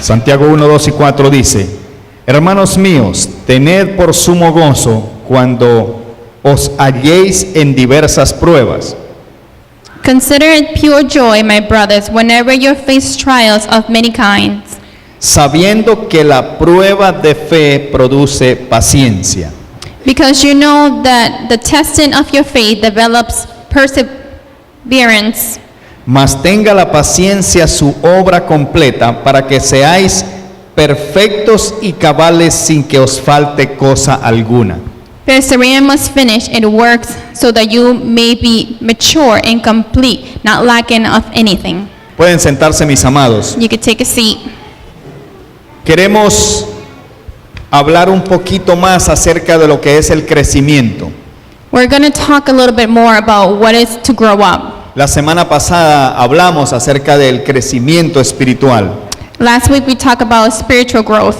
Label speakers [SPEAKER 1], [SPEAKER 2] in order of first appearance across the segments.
[SPEAKER 1] Santiago 1, 2 y 4 dice: hermanos míos, tened por sumo gozo cuando os halléis en diversas pruebas.
[SPEAKER 2] Consider it pure joy, my brothers, whenever you face trials of many kinds,
[SPEAKER 1] Sabiendo que la prueba de fe produce paciencia.
[SPEAKER 2] because you know that the testing of your faith develops perseverance.
[SPEAKER 1] Mas tenga la paciencia su obra completa para que seáis perfectos y cabales sin que os falte cosa alguna.
[SPEAKER 2] Perseverance must finish its works so that you may be mature and complete, not lacking of anything.
[SPEAKER 1] Pueden sentarse, mis amados.
[SPEAKER 2] You could take a seat.
[SPEAKER 1] Queremos hablar un poquito más acerca de lo que es el crecimiento.
[SPEAKER 2] We're going to talk a little bit more about what is to grow up.
[SPEAKER 1] La semana pasada hablamos acerca del crecimiento espiritual
[SPEAKER 2] Last week we talked about spiritual growth.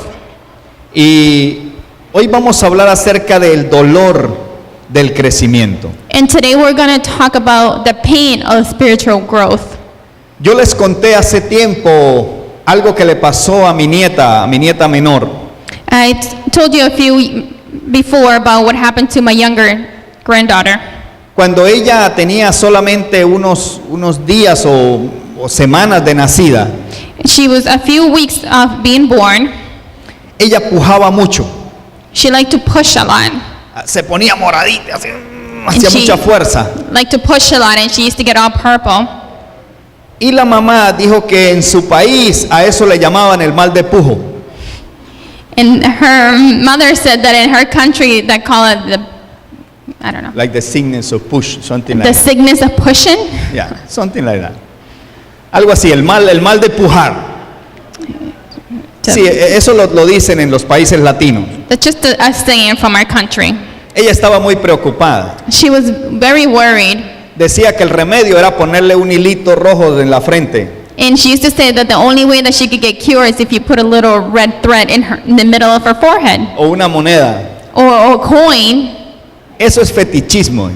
[SPEAKER 1] y hoy vamos a hablar acerca del dolor del crecimiento.
[SPEAKER 2] And today we're going to talk about the pain of spiritual growth.
[SPEAKER 1] Yo les conté hace tiempo algo que le pasó a mi nieta menor.
[SPEAKER 2] I told you a few before about what happened to my younger granddaughter.
[SPEAKER 1] Cuando ella tenía solamente unos días o semanas de nacida,
[SPEAKER 2] She was a few weeks of being born.
[SPEAKER 1] ella pujaba mucho.
[SPEAKER 2] She liked to push a lot.
[SPEAKER 1] Se ponía moradita, hacía
[SPEAKER 2] she-
[SPEAKER 1] mucha fuerza.
[SPEAKER 2] Liked to push a lot, and she used to get all purple.
[SPEAKER 1] Y la mamá dijo que en su país a eso le llamaban el mal de pujo.
[SPEAKER 2] And her mother said that in her country they call it the, I don't know,
[SPEAKER 1] Like the sickness of push, something
[SPEAKER 2] the
[SPEAKER 1] like that.
[SPEAKER 2] sickness of pushing.
[SPEAKER 1] Yeah, something like that. Algo así, el mal de pujar. Sí, eso lo dicen en los países latinos.
[SPEAKER 2] That's just a saying from our country.
[SPEAKER 1] Ella estaba muy preocupada.
[SPEAKER 2] She was very worried,
[SPEAKER 1] Decía que el remedio era ponerle un hilito rojo en la frente.
[SPEAKER 2] and she used to say that the only way that she could get cured is if you put a little red thread in the middle of her forehead,
[SPEAKER 1] O una moneda.
[SPEAKER 2] or a coin.
[SPEAKER 1] Eso es fetichismo.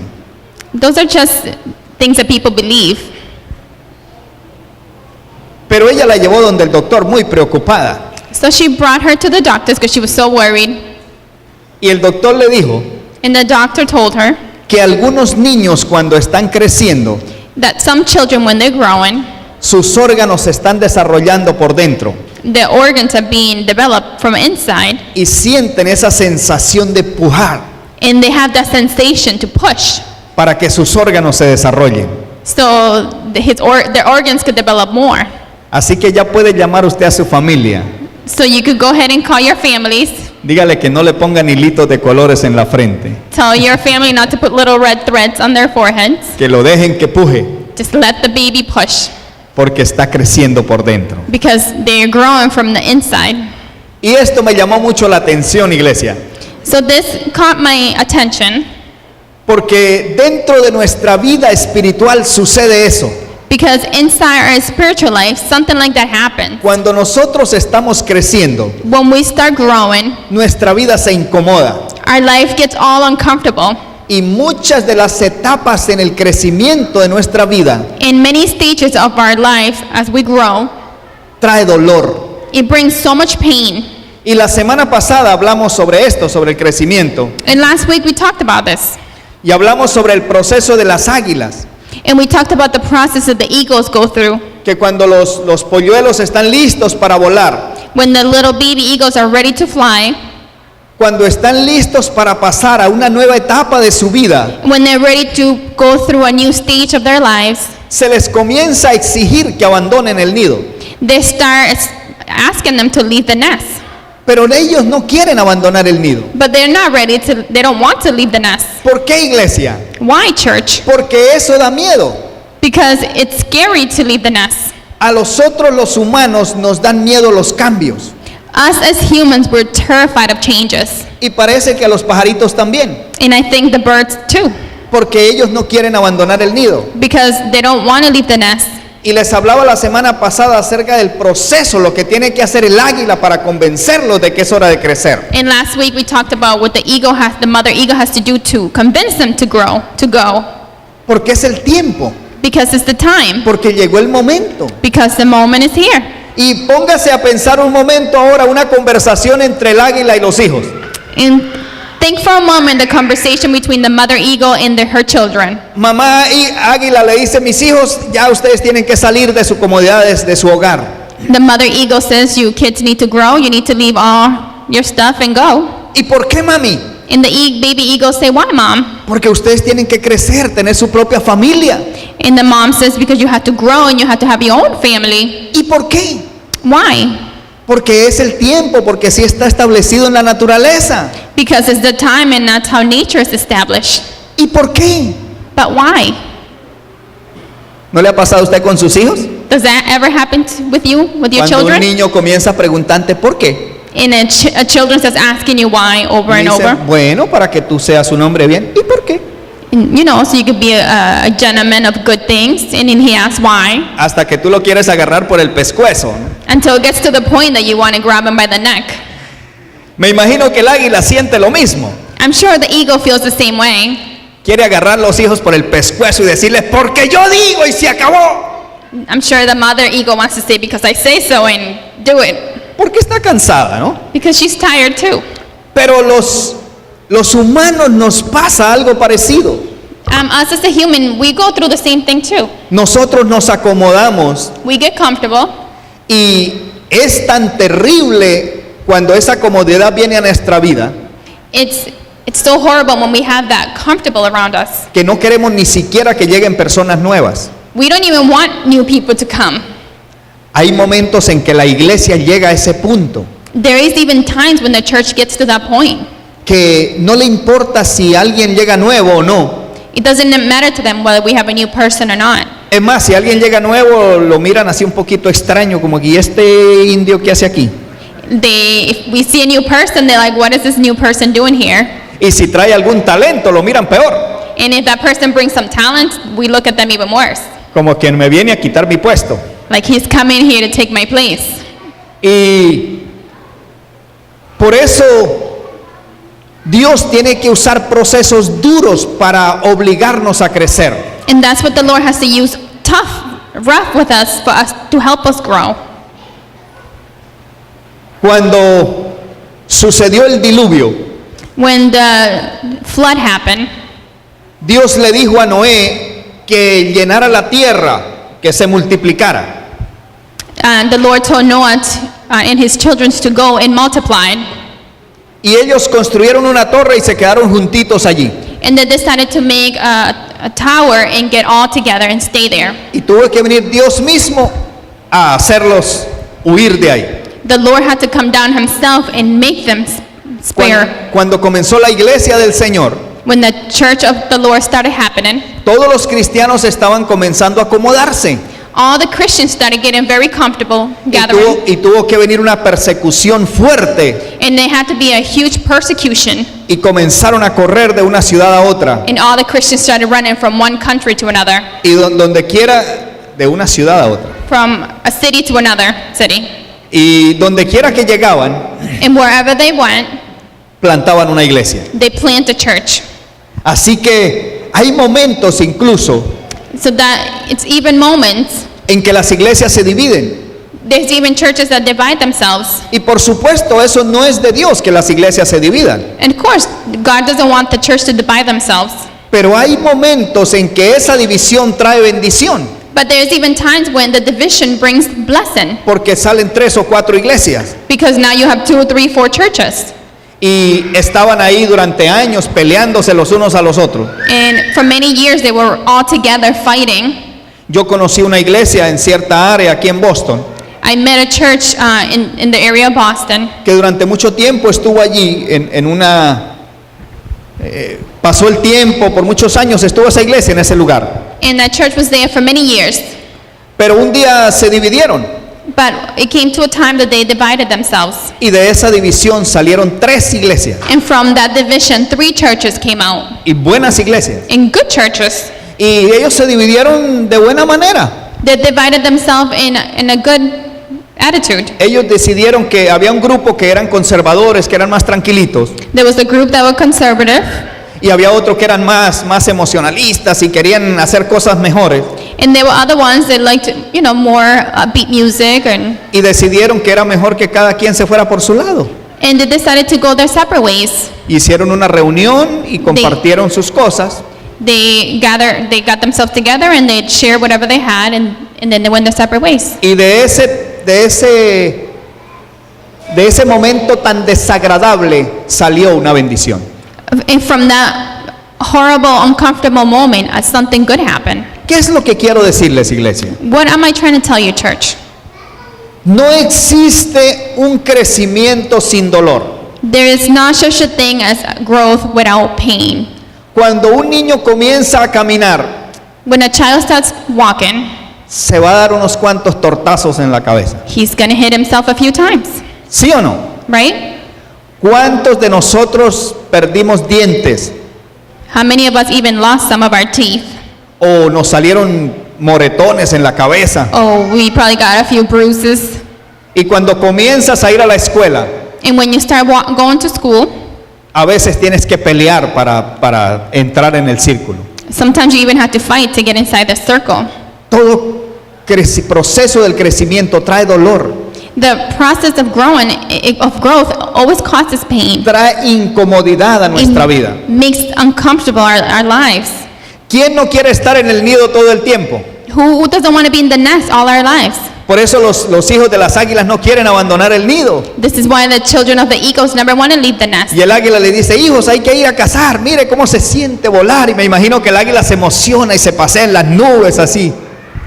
[SPEAKER 2] Those are just things that people believe.
[SPEAKER 1] Pero ella la llevó donde el doctor muy preocupada.
[SPEAKER 2] So she brought her to the doctors because she was so worried,
[SPEAKER 1] Y el doctor le dijo
[SPEAKER 2] and the doctor told her
[SPEAKER 1] que algunos niños cuando están creciendo,
[SPEAKER 2] that some children, when they're growing,
[SPEAKER 1] sus órganos se están desarrollando por dentro
[SPEAKER 2] the organs are being developed from inside,
[SPEAKER 1] y sienten esa sensación de pujar
[SPEAKER 2] and they have that sensation to push.
[SPEAKER 1] para que sus órganos se desarrollen.
[SPEAKER 2] So their organs could develop more.
[SPEAKER 1] Así que ya puede llamar usted a su familia.
[SPEAKER 2] So you could go ahead and call your families.
[SPEAKER 1] Dígale que no le pongan hilitos de colores en la frente,
[SPEAKER 2] Tell your family not to put little red threads on their foreheads.
[SPEAKER 1] que lo dejen que puje,
[SPEAKER 2] Just let the baby push,
[SPEAKER 1] porque está creciendo por dentro.
[SPEAKER 2] because they're growing from the inside.
[SPEAKER 1] Y esto me llamó mucho la atención, iglesia,
[SPEAKER 2] So this caught my attention,
[SPEAKER 1] porque dentro de nuestra vida espiritual sucede eso.
[SPEAKER 2] because inside our spiritual life, something like that happens.
[SPEAKER 1] Cuando nosotros estamos creciendo,
[SPEAKER 2] When we start growing,
[SPEAKER 1] nuestra vida se incomoda
[SPEAKER 2] our life gets all uncomfortable.
[SPEAKER 1] y muchas de las etapas en el crecimiento de nuestra vida
[SPEAKER 2] In many stages of our life, as we grow,
[SPEAKER 1] trae dolor.
[SPEAKER 2] it brings so much pain.
[SPEAKER 1] Y la semana pasada hablamos sobre esto, sobre el crecimiento,
[SPEAKER 2] And last week we talked about this.
[SPEAKER 1] y hablamos sobre el proceso de las águilas,
[SPEAKER 2] And we talked about the process that the eagles go through.
[SPEAKER 1] que cuando los polluelos están listos para volar,
[SPEAKER 2] When the little baby eagles are ready to fly,
[SPEAKER 1] cuando están listos para pasar a una nueva etapa de su vida,
[SPEAKER 2] when they're ready to go through a new stage of their lives,
[SPEAKER 1] se les comienza a exigir que abandonen el nido.
[SPEAKER 2] they start asking them to leave the nest.
[SPEAKER 1] Pero ellos no quieren abandonar el nido.
[SPEAKER 2] But they're not ready to, they don't want to leave the nest.
[SPEAKER 1] ¿Por qué, iglesia?
[SPEAKER 2] Why, church?
[SPEAKER 1] Porque eso da miedo.
[SPEAKER 2] Because it's scary to leave the nest.
[SPEAKER 1] A nosotros los humanos nos dan miedo los cambios.
[SPEAKER 2] Us as humans, we're terrified of changes.
[SPEAKER 1] Y parece que a los pajaritos también.
[SPEAKER 2] And I think the birds too.
[SPEAKER 1] Porque ellos no quieren abandonar el nido.
[SPEAKER 2] Because they don't want to leave the nest.
[SPEAKER 1] Y les hablaba la semana pasada acerca del proceso, lo que tiene que hacer el águila para convencerlos de que es hora de crecer.
[SPEAKER 2] And last week we talked about what the mother eagle has to do to convince them to grow, to go.
[SPEAKER 1] Porque es el tiempo.
[SPEAKER 2] Because it's the time.
[SPEAKER 1] Porque llegó el momento.
[SPEAKER 2] Because the moment is here.
[SPEAKER 1] Y póngase a pensar un momento ahora una conversación entre el águila y los hijos.
[SPEAKER 2] And think for a moment the conversation between the mother eagle and her children.
[SPEAKER 1] Mamá y águila le dice, mis hijos, ya ustedes tienen que salir de su comodidad, de su hogar.
[SPEAKER 2] The mother eagle says, you kids need to grow, you need to leave all your stuff and go.
[SPEAKER 1] ¿Y por qué, mami?
[SPEAKER 2] And the baby eagle say, why, mom?
[SPEAKER 1] Porque ustedes tienen que crecer, tener su propia familia.
[SPEAKER 2] And the mom says, because you have to grow and you have to have your own family.
[SPEAKER 1] ¿Y por qué?
[SPEAKER 2] Why?
[SPEAKER 1] Porque es el tiempo, porque así está establecido en la naturaleza.
[SPEAKER 2] Because it's the time and that's how nature is established.
[SPEAKER 1] ¿Y por qué?
[SPEAKER 2] But why?
[SPEAKER 1] ¿No le ha pasado a usted con sus hijos?
[SPEAKER 2] Does that ever happen with you, with your
[SPEAKER 1] Cuando un
[SPEAKER 2] children?
[SPEAKER 1] niño comienza preguntante, ¿por qué?
[SPEAKER 2] And a children starts asking you why over
[SPEAKER 1] Y
[SPEAKER 2] and
[SPEAKER 1] dice,
[SPEAKER 2] over.
[SPEAKER 1] bueno, para que tú seas un hombre bien. ¿Y por qué?
[SPEAKER 2] And, you know, so you could be a gentleman of good things. And then he asks why.
[SPEAKER 1] Hasta que tú lo quieres agarrar por el pescuezo, ¿no?
[SPEAKER 2] Until it gets to the point that you want to grab him by the neck.
[SPEAKER 1] Me imagino que el águila siente lo mismo.
[SPEAKER 2] I'm sure the eagle feels the same way.
[SPEAKER 1] Quiere agarrar a los hijos por el pescuezo y decirles, porque yo digo y se acabó.
[SPEAKER 2] I'm sure the mother eagle wants to say, because I say so, and do it.
[SPEAKER 1] Porque está cansada, ¿no?
[SPEAKER 2] Because she's tired too.
[SPEAKER 1] Pero los humanos nos pasa algo parecido.
[SPEAKER 2] Us as a human, we go through the same thing too.
[SPEAKER 1] Nosotros nos acomodamos
[SPEAKER 2] We get comfortable,
[SPEAKER 1] y es tan terrible cuando esa comodidad viene a nuestra vida
[SPEAKER 2] it's so horrible when we have that comfortable around us.
[SPEAKER 1] que no queremos ni siquiera que lleguen personas nuevas.
[SPEAKER 2] We don't even want new people to come.
[SPEAKER 1] Hay momentos en que la iglesia llega a ese punto
[SPEAKER 2] There is even times when the church gets to that point.
[SPEAKER 1] que no le importa si alguien llega nuevo o no.
[SPEAKER 2] It doesn't matter to them whether we have a new person or not.
[SPEAKER 1] Es más, si alguien llega nuevo lo miran así un poquito extraño, como que ¿y este indio qué hace aquí?
[SPEAKER 2] If we see a new person, they're like, what is this new person doing here?
[SPEAKER 1] Y si trae algún talento lo miran peor,
[SPEAKER 2] And if that person brings some talent, we look at them even worse.
[SPEAKER 1] como quien me viene a quitar mi puesto.
[SPEAKER 2] Like he's coming here to take my place.
[SPEAKER 1] Y por eso Dios tiene que usar procesos duros para obligarnos a crecer.
[SPEAKER 2] And that's what the Lord has to use rough with us for us to help us grow.
[SPEAKER 1] Cuando sucedió el diluvio,
[SPEAKER 2] When the flood happened,
[SPEAKER 1] Dios le dijo a Noé que llenara la tierra, que se multiplicara.
[SPEAKER 2] the Lord told Noah and his children to go and multiply.
[SPEAKER 1] Y ellos construyeron una torre y se quedaron juntitos allí.
[SPEAKER 2] And they decided to make a tower and get all together and stay there.
[SPEAKER 1] Y tuvo que venir Dios mismo a hacerlos huir de ahí.
[SPEAKER 2] The Lord had to come down himself and make them spare.
[SPEAKER 1] Cuando comenzó la iglesia del Señor,
[SPEAKER 2] When the church of the Lord started happening,
[SPEAKER 1] todos los cristianos estaban comenzando a acomodarse.
[SPEAKER 2] all the Christians started getting very comfortable gathering.
[SPEAKER 1] Y tuvo que venir una persecución fuerte
[SPEAKER 2] And there had to be a huge persecution.
[SPEAKER 1] y comenzaron a correr de una ciudad a otra.
[SPEAKER 2] And all the Christians started running from one country to another,
[SPEAKER 1] Y donde quiera, de una ciudad a otra.
[SPEAKER 2] from a city to another city.
[SPEAKER 1] Y donde quiera que llegaban,
[SPEAKER 2] And wherever they went,
[SPEAKER 1] plantaban una iglesia.
[SPEAKER 2] they planted a church.
[SPEAKER 1] Así que hay momentos incluso
[SPEAKER 2] So that it's even moments,
[SPEAKER 1] en que las iglesias se dividen.
[SPEAKER 2] there's even churches that divide themselves.
[SPEAKER 1] Y por supuesto, eso no es de Dios que las iglesias se dividan.
[SPEAKER 2] And of course, God doesn't want the church to divide themselves.
[SPEAKER 1] Pero hay momentos en que esa división trae bendición,
[SPEAKER 2] But there's even times when the division brings blessing.
[SPEAKER 1] porque salen 3 o 4 iglesias.
[SPEAKER 2] Because now you have 2, 3, 4 churches.
[SPEAKER 1] Y estaban ahí durante años peleándose los unos a los otros.
[SPEAKER 2] And for many years they were all together fighting.
[SPEAKER 1] Yo conocí una iglesia en cierta área aquí en Boston,
[SPEAKER 2] I met a church in the area of Boston
[SPEAKER 1] que durante mucho tiempo estuvo allí en una... pasó el tiempo, por muchos años estuvo esa iglesia en ese lugar.
[SPEAKER 2] and that church was there for many years.
[SPEAKER 1] Pero un día se dividieron
[SPEAKER 2] But it came to a time that they divided themselves.
[SPEAKER 1] y de esa división salieron 3 iglesias,
[SPEAKER 2] And from that division, 3 churches came out.
[SPEAKER 1] y buenas iglesias.
[SPEAKER 2] And good churches.
[SPEAKER 1] Y ellos se dividieron de buena manera.
[SPEAKER 2] They divided themselves in a good attitude.
[SPEAKER 1] Ellos decidieron que había un grupo que eran conservadores, que eran más tranquilitos,
[SPEAKER 2] There was a group that were conservative.
[SPEAKER 1] y había otro que eran más emocionalistas y querían hacer cosas mejores.
[SPEAKER 2] And there were other ones that liked, more beat music,
[SPEAKER 1] y decidieron que era mejor que cada quien se fuera por su lado.
[SPEAKER 2] and they decided to go their separate ways.
[SPEAKER 1] Hicieron una reunión y compartieron sus cosas.
[SPEAKER 2] They got themselves together and they shared whatever they had, and then they went their separate ways.
[SPEAKER 1] Y de ese momento tan desagradable salió una bendición.
[SPEAKER 2] And from that horrible, uncomfortable moment, something good happened.
[SPEAKER 1] ¿Qué es lo que quiero decirles, iglesia?
[SPEAKER 2] What am I trying to tell you, church?
[SPEAKER 1] No existe un crecimiento sin dolor.
[SPEAKER 2] There is not such a thing as growth without pain.
[SPEAKER 1] Cuando un niño comienza a caminar,
[SPEAKER 2] When a child starts walking,
[SPEAKER 1] se va a dar unos cuantos tortazos en la cabeza.
[SPEAKER 2] he's going to hit himself a few times,
[SPEAKER 1] ¿Sí o no?
[SPEAKER 2] right?
[SPEAKER 1] ¿Cuántos de nosotros perdimos dientes
[SPEAKER 2] How many of us even lost some of our teeth?
[SPEAKER 1] o nos salieron moretones en la cabeza?
[SPEAKER 2] Oh, we probably got a few bruises.
[SPEAKER 1] Y cuando comienzas a ir a la escuela,
[SPEAKER 2] And when you start going to school,
[SPEAKER 1] a veces tienes que pelear para entrar en el círculo.
[SPEAKER 2] sometimes you even have to fight to get inside the circle.
[SPEAKER 1] Todo proceso del crecimiento trae dolor,
[SPEAKER 2] The process of growth always causes pain.
[SPEAKER 1] trae incomodidad a nuestra vida.
[SPEAKER 2] It makes uncomfortable our lives.
[SPEAKER 1] ¿Quién no quiere estar en el nido todo el tiempo?
[SPEAKER 2] Who doesn't want to be in the nest all our lives?
[SPEAKER 1] Por eso los hijos de las águilas no quieren abandonar el nido.
[SPEAKER 2] This is why the children of the eagles never want to leave the nest.
[SPEAKER 1] Y el águila le dice, hijos, hay que ir a cazar, mire cómo se siente volar. Y me imagino que el águila se emociona y se pasea en las nubes así.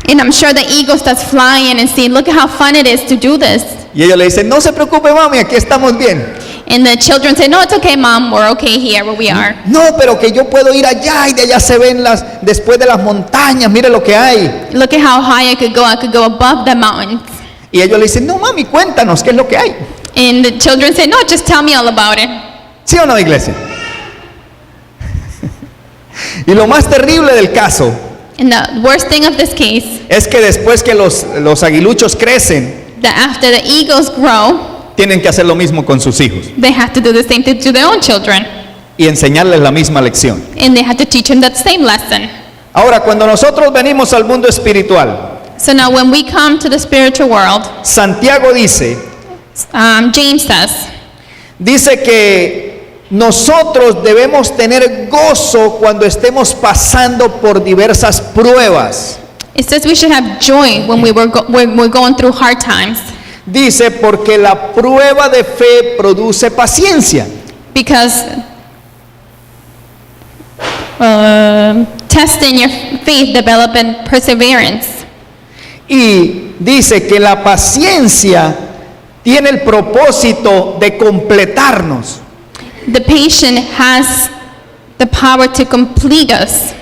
[SPEAKER 2] And I'm sure the eagle starts flying and saying, look at how fun it is to do this.
[SPEAKER 1] Y ellos le dicen, no se preocupe mami, aquí estamos bien.
[SPEAKER 2] And the children say, no, it's okay, Mom. We're okay here where we are.
[SPEAKER 1] No, pero que yo puedo ir allá y de allá se ven después de las montañas, mire lo que hay.
[SPEAKER 2] Look at how high I could go. I could go above the mountains.
[SPEAKER 1] Y ellos le dicen, no mami, cuéntanos qué es lo que hay.
[SPEAKER 2] And the children say, no, just tell me all about it.
[SPEAKER 1] ¿Sí o no, iglesia? Y lo más terrible del caso
[SPEAKER 2] And the worst thing of this case,
[SPEAKER 1] es que después que los aguiluchos crecen,
[SPEAKER 2] that after the eagles grow,
[SPEAKER 1] tienen que hacer lo mismo con sus hijos
[SPEAKER 2] they have to do the same thing to their own children.
[SPEAKER 1] y enseñarles la misma lección.
[SPEAKER 2] And they have to teach them that same lesson.
[SPEAKER 1] Ahora, cuando nosotros venimos al mundo espiritual,
[SPEAKER 2] So now when we come to the spiritual world,
[SPEAKER 1] Santiago dice
[SPEAKER 2] James says,
[SPEAKER 1] que nosotros debemos tener gozo cuando estemos pasando por diversas pruebas.
[SPEAKER 2] it says we should have joy when we're going through hard times.
[SPEAKER 1] Dice, porque la prueba de fe produce paciencia.
[SPEAKER 2] Because testing your faith, developing perseverance.
[SPEAKER 1] Y dice que la paciencia tiene el propósito de completarnos.
[SPEAKER 2] The patient has the power to complete us.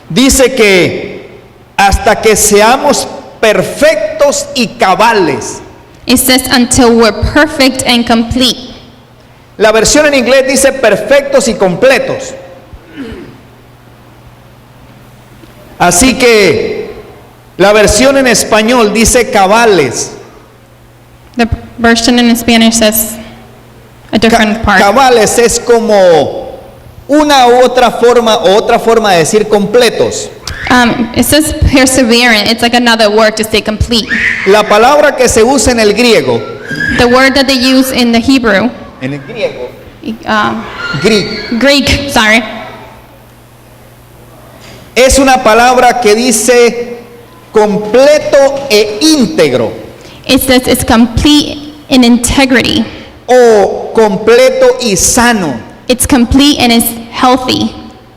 [SPEAKER 1] Dice que hasta que seamos perfectos y cabales.
[SPEAKER 2] It says until we're perfect and complete.
[SPEAKER 1] La versión en inglés dice perfectos y completos. Así que la versión en español dice cabales.
[SPEAKER 2] The version in Spanish says a different part.
[SPEAKER 1] Cabales es como una u otra forma de decir completos.
[SPEAKER 2] It says perseverant. It's like another word to say complete.
[SPEAKER 1] La palabra que se usa en el griego,
[SPEAKER 2] The word that they use in the Hebrew,
[SPEAKER 1] en el griego,
[SPEAKER 2] Greek,
[SPEAKER 1] es una palabra que dice completo e íntegro
[SPEAKER 2] it says it's complete in integrity.
[SPEAKER 1] o completo y sano.
[SPEAKER 2] It's complete and it's healthy.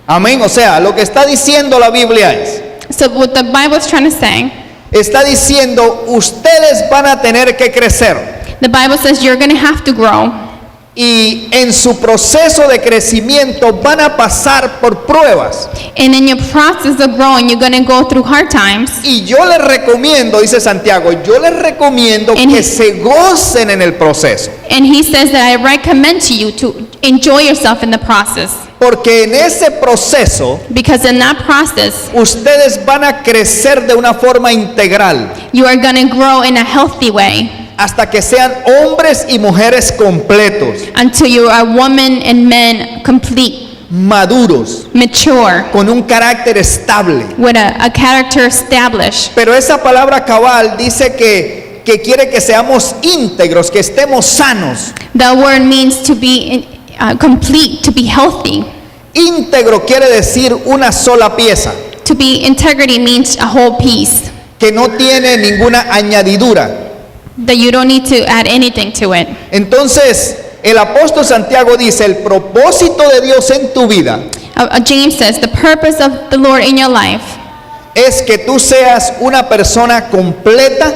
[SPEAKER 1] Amén. O sea, lo que está diciendo la Biblia es,
[SPEAKER 2] So what the Bible is trying to say,
[SPEAKER 1] está diciendo, ustedes van a tener que crecer.
[SPEAKER 2] the Bible says you're going to have to grow.
[SPEAKER 1] Y en su proceso de crecimiento van a pasar por pruebas.
[SPEAKER 2] And in your process of growing, you're going to go through hard times.
[SPEAKER 1] Y yo les recomiendo, dice Santiago, yo les recomiendo
[SPEAKER 2] And
[SPEAKER 1] que
[SPEAKER 2] he-
[SPEAKER 1] se gocen en el proceso.
[SPEAKER 2] And he says that I recommend to you to enjoy yourself in the process.
[SPEAKER 1] Porque en ese proceso
[SPEAKER 2] Because in that process,
[SPEAKER 1] ustedes van a crecer de una forma integral
[SPEAKER 2] you are going to grow in a healthy way
[SPEAKER 1] hasta que sean hombres y mujeres completos,
[SPEAKER 2] until you are woman and men complete,
[SPEAKER 1] maduros,
[SPEAKER 2] mature,
[SPEAKER 1] con un carácter estable.
[SPEAKER 2] with a character established.
[SPEAKER 1] Pero esa palabra cabal dice que quiere que seamos íntegros, que estemos sanos.
[SPEAKER 2] The word means to be complete, to be healthy.
[SPEAKER 1] Íntegro quiere decir una sola pieza,
[SPEAKER 2] To be integrity means a whole piece,
[SPEAKER 1] que no tiene ninguna añadidura.
[SPEAKER 2] that you don't need to add anything to it.
[SPEAKER 1] Entonces, el apóstol Santiago dice, el propósito de Dios en tu vida
[SPEAKER 2] James says, the purpose of the Lord in your life
[SPEAKER 1] es que tú seas una persona completa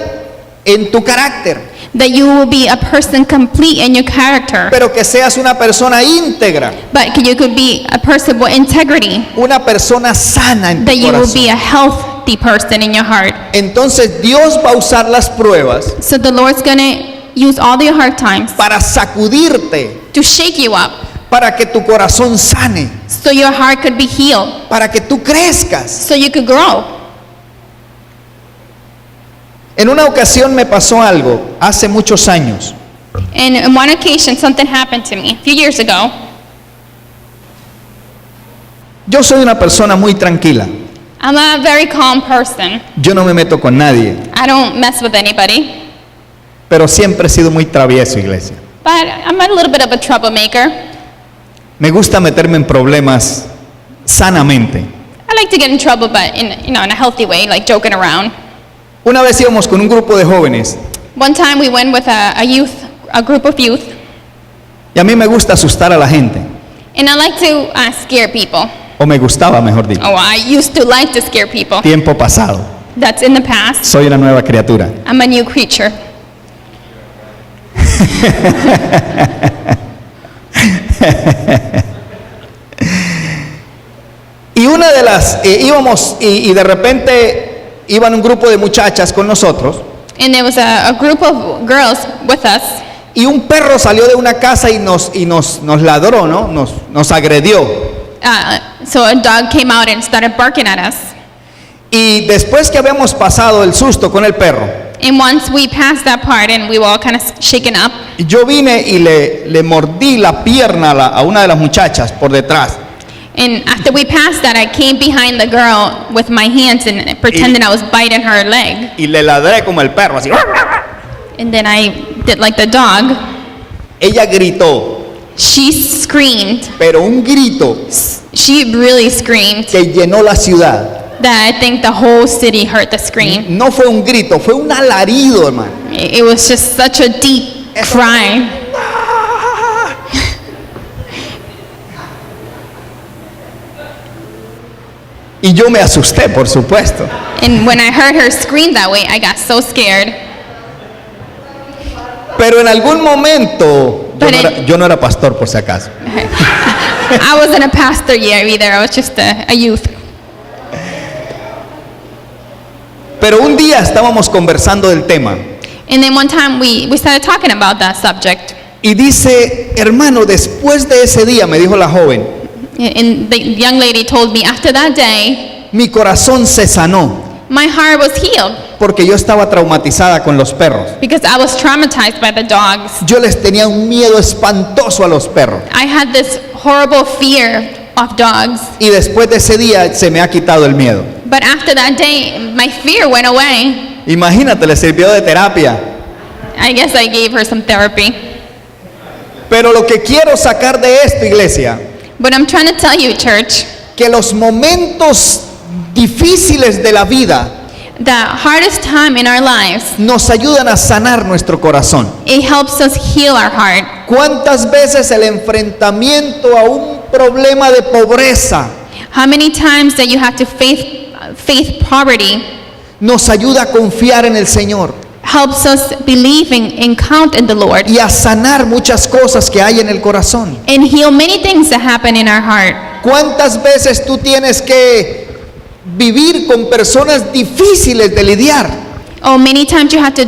[SPEAKER 1] en tu carácter,
[SPEAKER 2] that you will be a person complete in your character,
[SPEAKER 1] pero que seas una persona íntegra,
[SPEAKER 2] but you could be a person with integrity,
[SPEAKER 1] una persona sana en tu
[SPEAKER 2] that you will
[SPEAKER 1] corazón.
[SPEAKER 2] be a healthy person in your heart.
[SPEAKER 1] Entonces Dios va a usar las pruebas
[SPEAKER 2] So the Lord's gonna use all the hard times
[SPEAKER 1] para sacudirte,
[SPEAKER 2] to shake you up,
[SPEAKER 1] para que tu corazón sane,
[SPEAKER 2] so your heart could be healed,
[SPEAKER 1] para que tú crezcas.
[SPEAKER 2] so you could grow.
[SPEAKER 1] En una ocasión me pasó algo hace muchos años.
[SPEAKER 2] And on one occasion, something happened to me a few years ago.
[SPEAKER 1] Yo soy una persona muy tranquila.
[SPEAKER 2] I'm a very calm person.
[SPEAKER 1] Yo no me meto con nadie,
[SPEAKER 2] I don't mess with anybody,
[SPEAKER 1] pero siempre he sido muy travieso, iglesia.
[SPEAKER 2] but I'm a little bit of a troublemaker.
[SPEAKER 1] Me gusta meterme en problemas sanamente.
[SPEAKER 2] I like to get in trouble, but in a healthy way, like joking around.
[SPEAKER 1] Una vez íbamos con un grupo de jóvenes
[SPEAKER 2] One time we went with a group of youth,
[SPEAKER 1] y a mí me gusta asustar a la gente,
[SPEAKER 2] and I like to scare people.
[SPEAKER 1] o me gustaba, mejor dicho.
[SPEAKER 2] Oh, I used to like to scare people.
[SPEAKER 1] Tiempo pasado.
[SPEAKER 2] That's in the past.
[SPEAKER 1] Soy una nueva criatura.
[SPEAKER 2] I'm a new creature.
[SPEAKER 1] Y una de las, íbamos y de repente iban un grupo de muchachas con nosotros
[SPEAKER 2] And there was a group of girls with us,
[SPEAKER 1] y un perro salió de una casa y nos ladró, ¿no? Nos agredió.
[SPEAKER 2] so a dog came out and started barking at us.
[SPEAKER 1] Y después que habíamos pasado el susto con el perro,
[SPEAKER 2] And once we passed that part and we were all kind of shaken up,
[SPEAKER 1] yo vine y le mordí la pierna a una de las muchachas por detrás.
[SPEAKER 2] and after we passed that, I came behind the girl with my hands and pretending I was biting her leg.
[SPEAKER 1] Y le ladré como el perro, así.
[SPEAKER 2] And then I did like the dog.
[SPEAKER 1] Ella gritó,
[SPEAKER 2] She screamed.
[SPEAKER 1] pero un grito
[SPEAKER 2] She really screamed
[SPEAKER 1] que llenó la ciudad.
[SPEAKER 2] that I think the whole city heard the scream.
[SPEAKER 1] No fue un grito, fue un alarido, hermano.
[SPEAKER 2] It was just such a deep cry.
[SPEAKER 1] Y yo me asusté, por supuesto.
[SPEAKER 2] And when I heard her scream that way, I got so scared.
[SPEAKER 1] Pero en algún momento, yo no era pastor por si acaso.
[SPEAKER 2] I wasn't a pastor yet either. I was just a youth.
[SPEAKER 1] Pero un día estábamos conversando del tema
[SPEAKER 2] And then one time we started talking about that subject.
[SPEAKER 1] y dice, hermano, después de ese día, me dijo la joven,
[SPEAKER 2] And the young lady told me, after that day,
[SPEAKER 1] mi corazón se sanó
[SPEAKER 2] my heart was healed
[SPEAKER 1] porque yo estaba traumatizada con los perros.
[SPEAKER 2] because I was traumatized by the dogs.
[SPEAKER 1] Yo les tenía un miedo espantoso a los perros.
[SPEAKER 2] I had this horrible fear of dogs.
[SPEAKER 1] Y después de ese día se me ha quitado el miedo.
[SPEAKER 2] But after that day, my fear went away.
[SPEAKER 1] Imagínate, le sirvió de terapia.
[SPEAKER 2] I guess I gave her some therapy.
[SPEAKER 1] Pero lo que quiero sacar de esto, iglesia,
[SPEAKER 2] But I'm trying to tell you, church,
[SPEAKER 1] que los momentos difíciles de la vida
[SPEAKER 2] the hardest time in our lives,
[SPEAKER 1] nos ayudan a sanar nuestro corazón.
[SPEAKER 2] it helps us heal our heart.
[SPEAKER 1] ¿Cuántas veces el enfrentamiento a un problema de pobreza
[SPEAKER 2] How many times that you have to face poverty
[SPEAKER 1] nos ayuda a confiar en el Señor
[SPEAKER 2] helps us believing and count in the Lord
[SPEAKER 1] y a sanar muchas cosas que hay en el corazón?
[SPEAKER 2] and heal many things that happen in our heart?
[SPEAKER 1] ¿Cuántas veces tú tienes que vivir con personas difíciles de lidiar?
[SPEAKER 2] Oh, many times you have to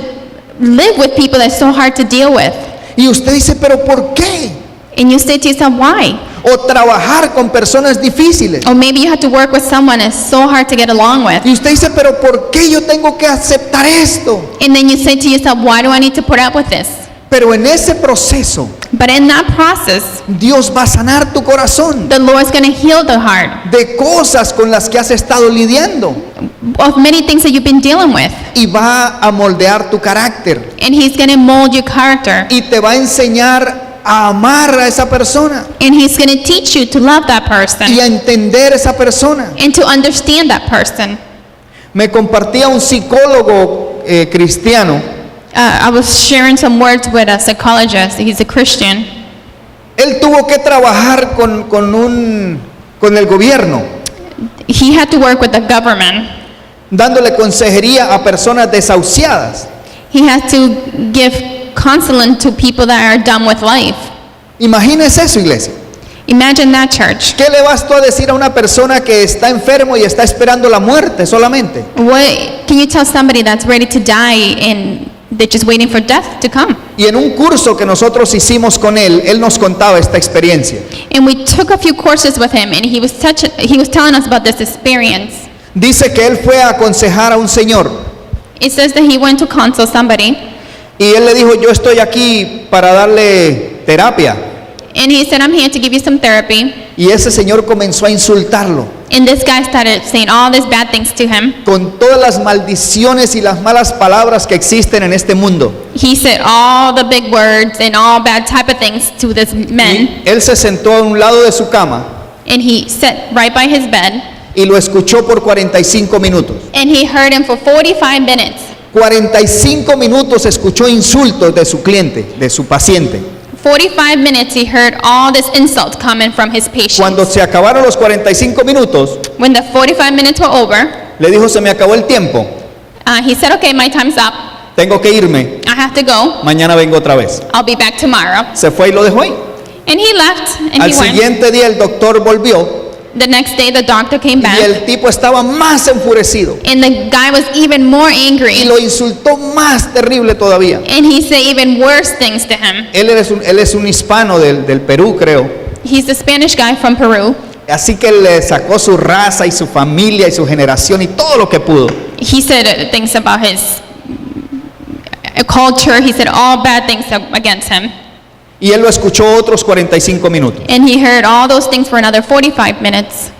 [SPEAKER 2] live with people that's so hard to deal with.
[SPEAKER 1] Y usted dice, ¿pero por qué?
[SPEAKER 2] And you say to yourself, why?
[SPEAKER 1] O trabajar con personas difíciles.
[SPEAKER 2] Or maybe you have to work with someone that's so hard to get along with.
[SPEAKER 1] Y usted dice, ¿pero por qué yo tengo que aceptar esto?
[SPEAKER 2] And then you say to yourself, why do I need to put up with this?
[SPEAKER 1] Pero en ese proceso
[SPEAKER 2] But in that process,
[SPEAKER 1] Dios va a sanar tu corazón
[SPEAKER 2] the Lord's going to heal the heart
[SPEAKER 1] de cosas con las que has estado lidiando
[SPEAKER 2] of many things that you've been dealing with.
[SPEAKER 1] y va a moldear tu carácter
[SPEAKER 2] And He's going to mold your character.
[SPEAKER 1] y te va a enseñar a amar a esa persona
[SPEAKER 2] And He's going to teach you to love that person
[SPEAKER 1] y a entender a esa persona.
[SPEAKER 2] and to understand that person.
[SPEAKER 1] Me compartía un psicólogo cristiano.
[SPEAKER 2] I was sharing some words with a psychologist. He's a Christian.
[SPEAKER 1] Él tuvo que trabajar con el gobierno,
[SPEAKER 2] He had to work with the government.
[SPEAKER 1] dándole consejería a personas desahuciadas.
[SPEAKER 2] He had to give counseling to people that are done with life.
[SPEAKER 1] Imagínese eso, iglesia.
[SPEAKER 2] Imagine that, church.
[SPEAKER 1] ¿Qué le vas tú a decir a una persona que está enfermo y está esperando la muerte solamente?
[SPEAKER 2] What can you tell somebody that's ready to die and they're just waiting for death to come?
[SPEAKER 1] Y en un curso que nosotros hicimos con él nos contaba esta experiencia.
[SPEAKER 2] And we took a few courses with him, and he was telling us about this experience.
[SPEAKER 1] Dice que él fue a aconsejar a un señor
[SPEAKER 2] It says that he went to consult somebody,
[SPEAKER 1] y él le dijo, yo estoy aquí para darle terapia.
[SPEAKER 2] and he said, "I'm here to give you some therapy."
[SPEAKER 1] Y ese señor comenzó a insultarlo
[SPEAKER 2] And this guy started saying all these bad things to him.
[SPEAKER 1] con todas las maldiciones y las malas palabras que existen en este mundo.
[SPEAKER 2] He said all the big words and all bad type of things to this man,
[SPEAKER 1] Y él se sentó a un lado de su cama
[SPEAKER 2] and he sat right by his bed,
[SPEAKER 1] y lo escuchó por 45 minutos.
[SPEAKER 2] and he heard him for 45 minutes.
[SPEAKER 1] 45 minutos escuchó insultos de su cliente, de su paciente.
[SPEAKER 2] 45 minutes he heard all this insult coming from his patient.
[SPEAKER 1] Cuando se acabaron los 45 minutos,
[SPEAKER 2] When the 45 minutes were over,
[SPEAKER 1] le dijo, se me acabó el tiempo,
[SPEAKER 2] he said, "Okay, my time's up.
[SPEAKER 1] tengo que irme,
[SPEAKER 2] I have to go.
[SPEAKER 1] mañana vengo otra vez.
[SPEAKER 2] I'll be back tomorrow."
[SPEAKER 1] Se fue y lo dejó ahí.
[SPEAKER 2] And he left, and
[SPEAKER 1] Al
[SPEAKER 2] he went.
[SPEAKER 1] siguiente día el doctor volvió
[SPEAKER 2] The next day, the doctor came
[SPEAKER 1] y
[SPEAKER 2] back,
[SPEAKER 1] el tipo estaba más enfurecido
[SPEAKER 2] and the guy was even more
[SPEAKER 1] y
[SPEAKER 2] angry,
[SPEAKER 1] lo insultó más terrible todavía.
[SPEAKER 2] and he said even worse things to him.
[SPEAKER 1] Él es un hispano del Perú, creo.
[SPEAKER 2] He's a Spanish guy from Peru.
[SPEAKER 1] Así que le sacó su raza y su familia y su generación y todo lo que pudo.
[SPEAKER 2] He said things about his culture. He said all bad things against him.
[SPEAKER 1] Y él lo escuchó otros 45 minutos.
[SPEAKER 2] And he heard all those things for another 45 minutes.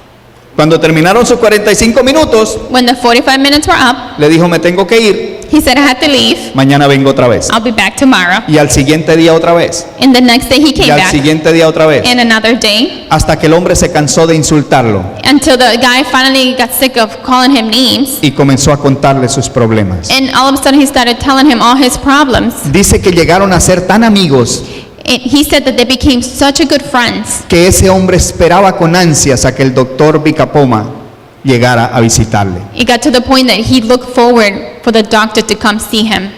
[SPEAKER 1] Cuando terminaron sus 45 minutos,
[SPEAKER 2] When the 45 minutes were up,
[SPEAKER 1] le dijo, me tengo que ir,
[SPEAKER 2] he said, "I had to leave.
[SPEAKER 1] mañana vengo otra vez.
[SPEAKER 2] I'll be back tomorrow."
[SPEAKER 1] Y al siguiente día otra vez.
[SPEAKER 2] And the next day he
[SPEAKER 1] Y
[SPEAKER 2] came
[SPEAKER 1] al
[SPEAKER 2] back,
[SPEAKER 1] siguiente día otra vez.
[SPEAKER 2] and another day,
[SPEAKER 1] Hasta que el hombre se cansó de insultarlo
[SPEAKER 2] until the guy finally got sick of calling him names.
[SPEAKER 1] y comenzó a contarle sus problemas.
[SPEAKER 2] And all of a sudden he started telling him all his problems.
[SPEAKER 1] Dice que llegaron a ser tan amigos
[SPEAKER 2] And he said that they became such a good friends
[SPEAKER 1] que ese hombre esperaba con ansias a que el doctor Vicapoma llegara a visitarle.
[SPEAKER 2] it got to the point that he looked forward for the doctor to come see him.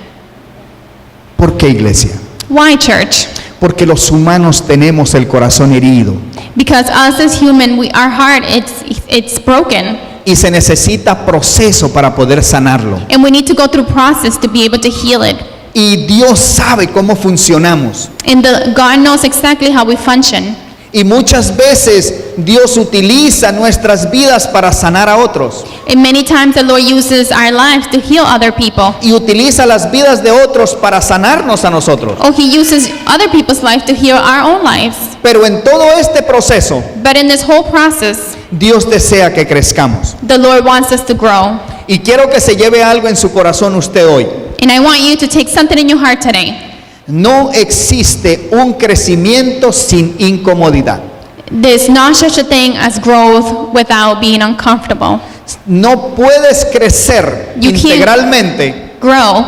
[SPEAKER 1] ¿Por qué, iglesia?
[SPEAKER 2] Why, church?
[SPEAKER 1] Porque los humanos tenemos el corazón herido
[SPEAKER 2] Because us as human, our heart, it's broken.
[SPEAKER 1] y se necesita proceso para poder sanarlo.
[SPEAKER 2] And we need to go through process to be able to heal it.
[SPEAKER 1] Y Dios sabe cómo funcionamos.
[SPEAKER 2] And God knows exactly how we function.
[SPEAKER 1] Y muchas veces Dios utiliza nuestras vidas para sanar a otros.
[SPEAKER 2] And many times the Lord uses our lives to heal other people.
[SPEAKER 1] Y utiliza las vidas de otros para sanarnos a nosotros.
[SPEAKER 2] Or He uses other people's life to heal our own lives.
[SPEAKER 1] Pero en todo este proceso,
[SPEAKER 2] But in this whole process,
[SPEAKER 1] Dios desea que crezcamos.
[SPEAKER 2] the Lord wants us to grow.
[SPEAKER 1] Y quiero que se lleve algo en su corazón usted hoy.
[SPEAKER 2] And I want you to take something in your heart today.
[SPEAKER 1] No existe un crecimiento sin incomodidad.
[SPEAKER 2] There's not such a thing as growth without being uncomfortable.
[SPEAKER 1] No puedes crecer
[SPEAKER 2] You can't-
[SPEAKER 1] integralmente,
[SPEAKER 2] Grow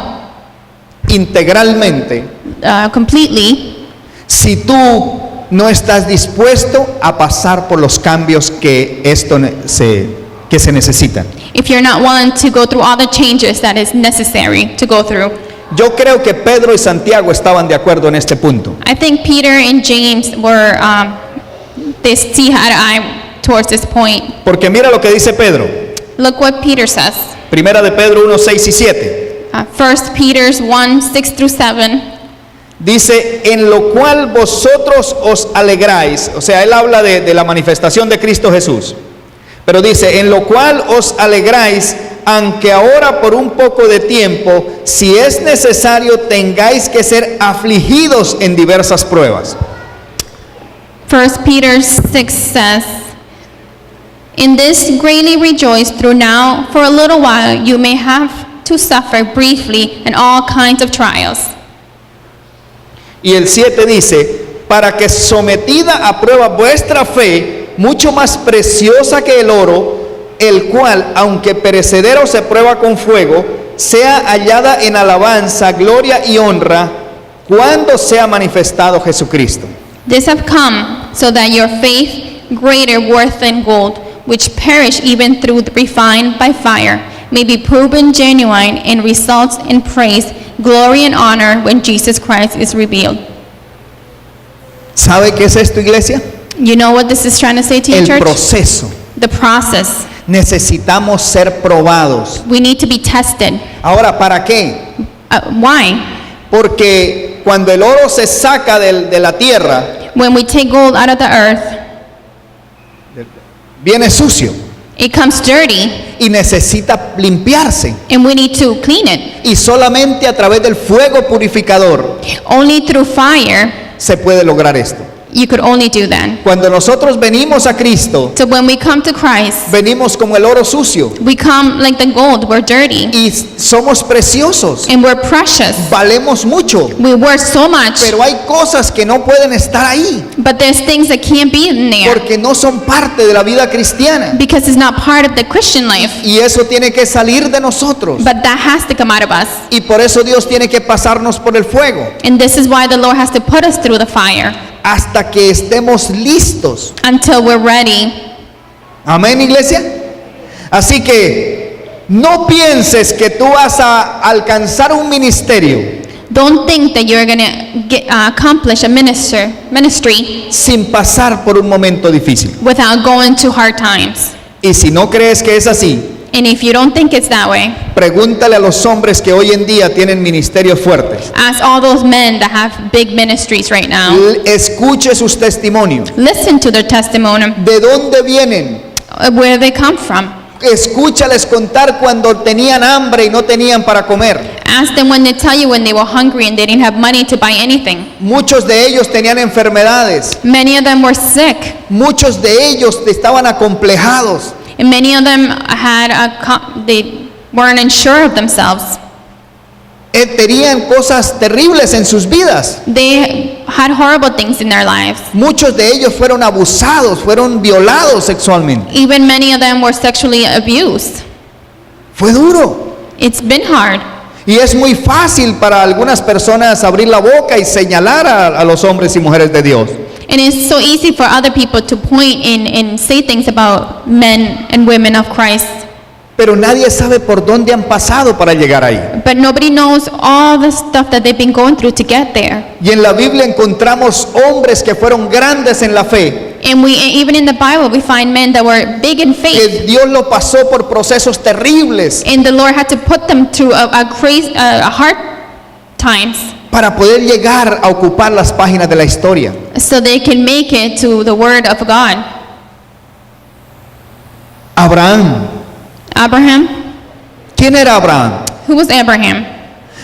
[SPEAKER 2] completely
[SPEAKER 1] si tú no estás dispuesto a pasar por los cambios que se necesitan.
[SPEAKER 2] if you're not willing to go through all the changes that is necessary to go through.
[SPEAKER 1] Yo creo que Pedro y Santiago estaban de acuerdo en este punto.
[SPEAKER 2] I think Peter and James were, they see eye to eye towards this point.
[SPEAKER 1] Porque mira lo que dice Pedro.
[SPEAKER 2] Look what Peter says.
[SPEAKER 1] Primera de Pedro 1, 6 y 7.
[SPEAKER 2] 1 Peter 1, 6 through 7.
[SPEAKER 1] Dice, en lo cual vosotros os alegráis. O sea, él habla de la manifestación de Cristo Jesús. Pero dice, en lo cual os alegráis, aunque ahora por un poco de tiempo, si es necesario, tengáis que ser afligidos en diversas pruebas.
[SPEAKER 2] 1 Peter 6 says, "In this greatly rejoice, through now for a little while you may have to suffer briefly in all kinds of trials."
[SPEAKER 1] Y el 7 dice, para que sometida a prueba vuestra fe, mucho más preciosa que el oro, el cual, aunque perecedero se prueba con fuego, sea hallada en alabanza, gloria y honra, cuando sea manifestado Jesucristo.
[SPEAKER 2] This have come so that your faith, greater worth than gold, which perish even through the refined by fire, may be proven genuine and results in praise, glory and honor when Jesus Christ is revealed.
[SPEAKER 1] ¿Sabe qué es esto, iglesia?
[SPEAKER 2] You know what this is trying to say to you,
[SPEAKER 1] El
[SPEAKER 2] church?
[SPEAKER 1] proceso.
[SPEAKER 2] The process.
[SPEAKER 1] Necesitamos ser probados.
[SPEAKER 2] We need to be tested.
[SPEAKER 1] Ahora, ¿para qué?
[SPEAKER 2] Why?
[SPEAKER 1] Porque cuando el oro se saca de la tierra,
[SPEAKER 2] When we take gold out of the earth,
[SPEAKER 1] viene sucio
[SPEAKER 2] it comes dirty
[SPEAKER 1] y necesita limpiarse.
[SPEAKER 2] and we need to clean it.
[SPEAKER 1] Y solamente a través del fuego purificador
[SPEAKER 2] Only through fire
[SPEAKER 1] se puede lograr esto.
[SPEAKER 2] you could only do that.
[SPEAKER 1] Cuando nosotros venimos a Cristo,
[SPEAKER 2] So when we come to Christ,
[SPEAKER 1] venimos como el oro sucio
[SPEAKER 2] we come like the gold. We're dirty
[SPEAKER 1] y somos preciosos,
[SPEAKER 2] and we're precious.
[SPEAKER 1] valemos mucho,
[SPEAKER 2] We worth so much,
[SPEAKER 1] pero hay cosas que no pueden estar ahí
[SPEAKER 2] but there's things that can't be in there
[SPEAKER 1] porque no son parte de la vida cristiana
[SPEAKER 2] because it's not part of the Christian life.
[SPEAKER 1] y eso tiene que salir de nosotros
[SPEAKER 2] But that has to come out of us.
[SPEAKER 1] y por eso Dios tiene que pasarnos por el fuego
[SPEAKER 2] And this is why the Lord has to put us through the fire
[SPEAKER 1] hasta que estemos listos.
[SPEAKER 2] until we're ready.
[SPEAKER 1] Amén, iglesia. Así que no pienses que tú vas a alcanzar un ministerio
[SPEAKER 2] Don't think that you're going to accomplish a ministry
[SPEAKER 1] sin pasar por un momento difícil.
[SPEAKER 2] without going through hard times.
[SPEAKER 1] Y si no crees que es así,
[SPEAKER 2] And if you don't think it's that way,
[SPEAKER 1] pregúntale a los hombres que hoy en día tienen ministerios fuertes.
[SPEAKER 2] ask all those men that have big ministries right now.
[SPEAKER 1] Escuche sus testimonios.
[SPEAKER 2] Listen to their testimony,
[SPEAKER 1] ¿De dónde vienen?
[SPEAKER 2] where they come from.
[SPEAKER 1] Escúchales contar cuando tenían hambre y no tenían para comer.
[SPEAKER 2] Ask them when they tell you when they were hungry and they didn't have money to buy anything.
[SPEAKER 1] Muchos de ellos tenían enfermedades.
[SPEAKER 2] Many of them were sick,
[SPEAKER 1] Muchos de ellos estaban acomplejados.
[SPEAKER 2] and many of them they weren't unsure of themselves.
[SPEAKER 1] Tenían cosas terribles en sus vidas.
[SPEAKER 2] They had horrible things in their lives.
[SPEAKER 1] Muchos de ellos fueron abusados, fueron violados sexualmente.
[SPEAKER 2] Even many of them were sexually abused.
[SPEAKER 1] Fue duro.
[SPEAKER 2] It's been hard.
[SPEAKER 1] Y es muy fácil para algunas personas abrir la boca y señalar a los hombres y mujeres de Dios.
[SPEAKER 2] And it's so easy for other people to point and say things about men and women of Christ.
[SPEAKER 1] Pero nadie sabe por dónde han pasado para llegar ahí.
[SPEAKER 2] But nobody knows all the stuff that they've been going through to get there.
[SPEAKER 1] Y en la Biblia encontramos hombres que fueron grandes en la fe,
[SPEAKER 2] And even in the Bible, we find men that were big in faith.
[SPEAKER 1] que Dios lo pasó por procesos terribles
[SPEAKER 2] And the Lord had to put them through a hard times
[SPEAKER 1] para poder llegar a ocupar las páginas de la historia.
[SPEAKER 2] so they can make it to the Word of God.
[SPEAKER 1] Abraham.
[SPEAKER 2] Abraham,
[SPEAKER 1] ¿Quién era Abraham?
[SPEAKER 2] who was Abraham?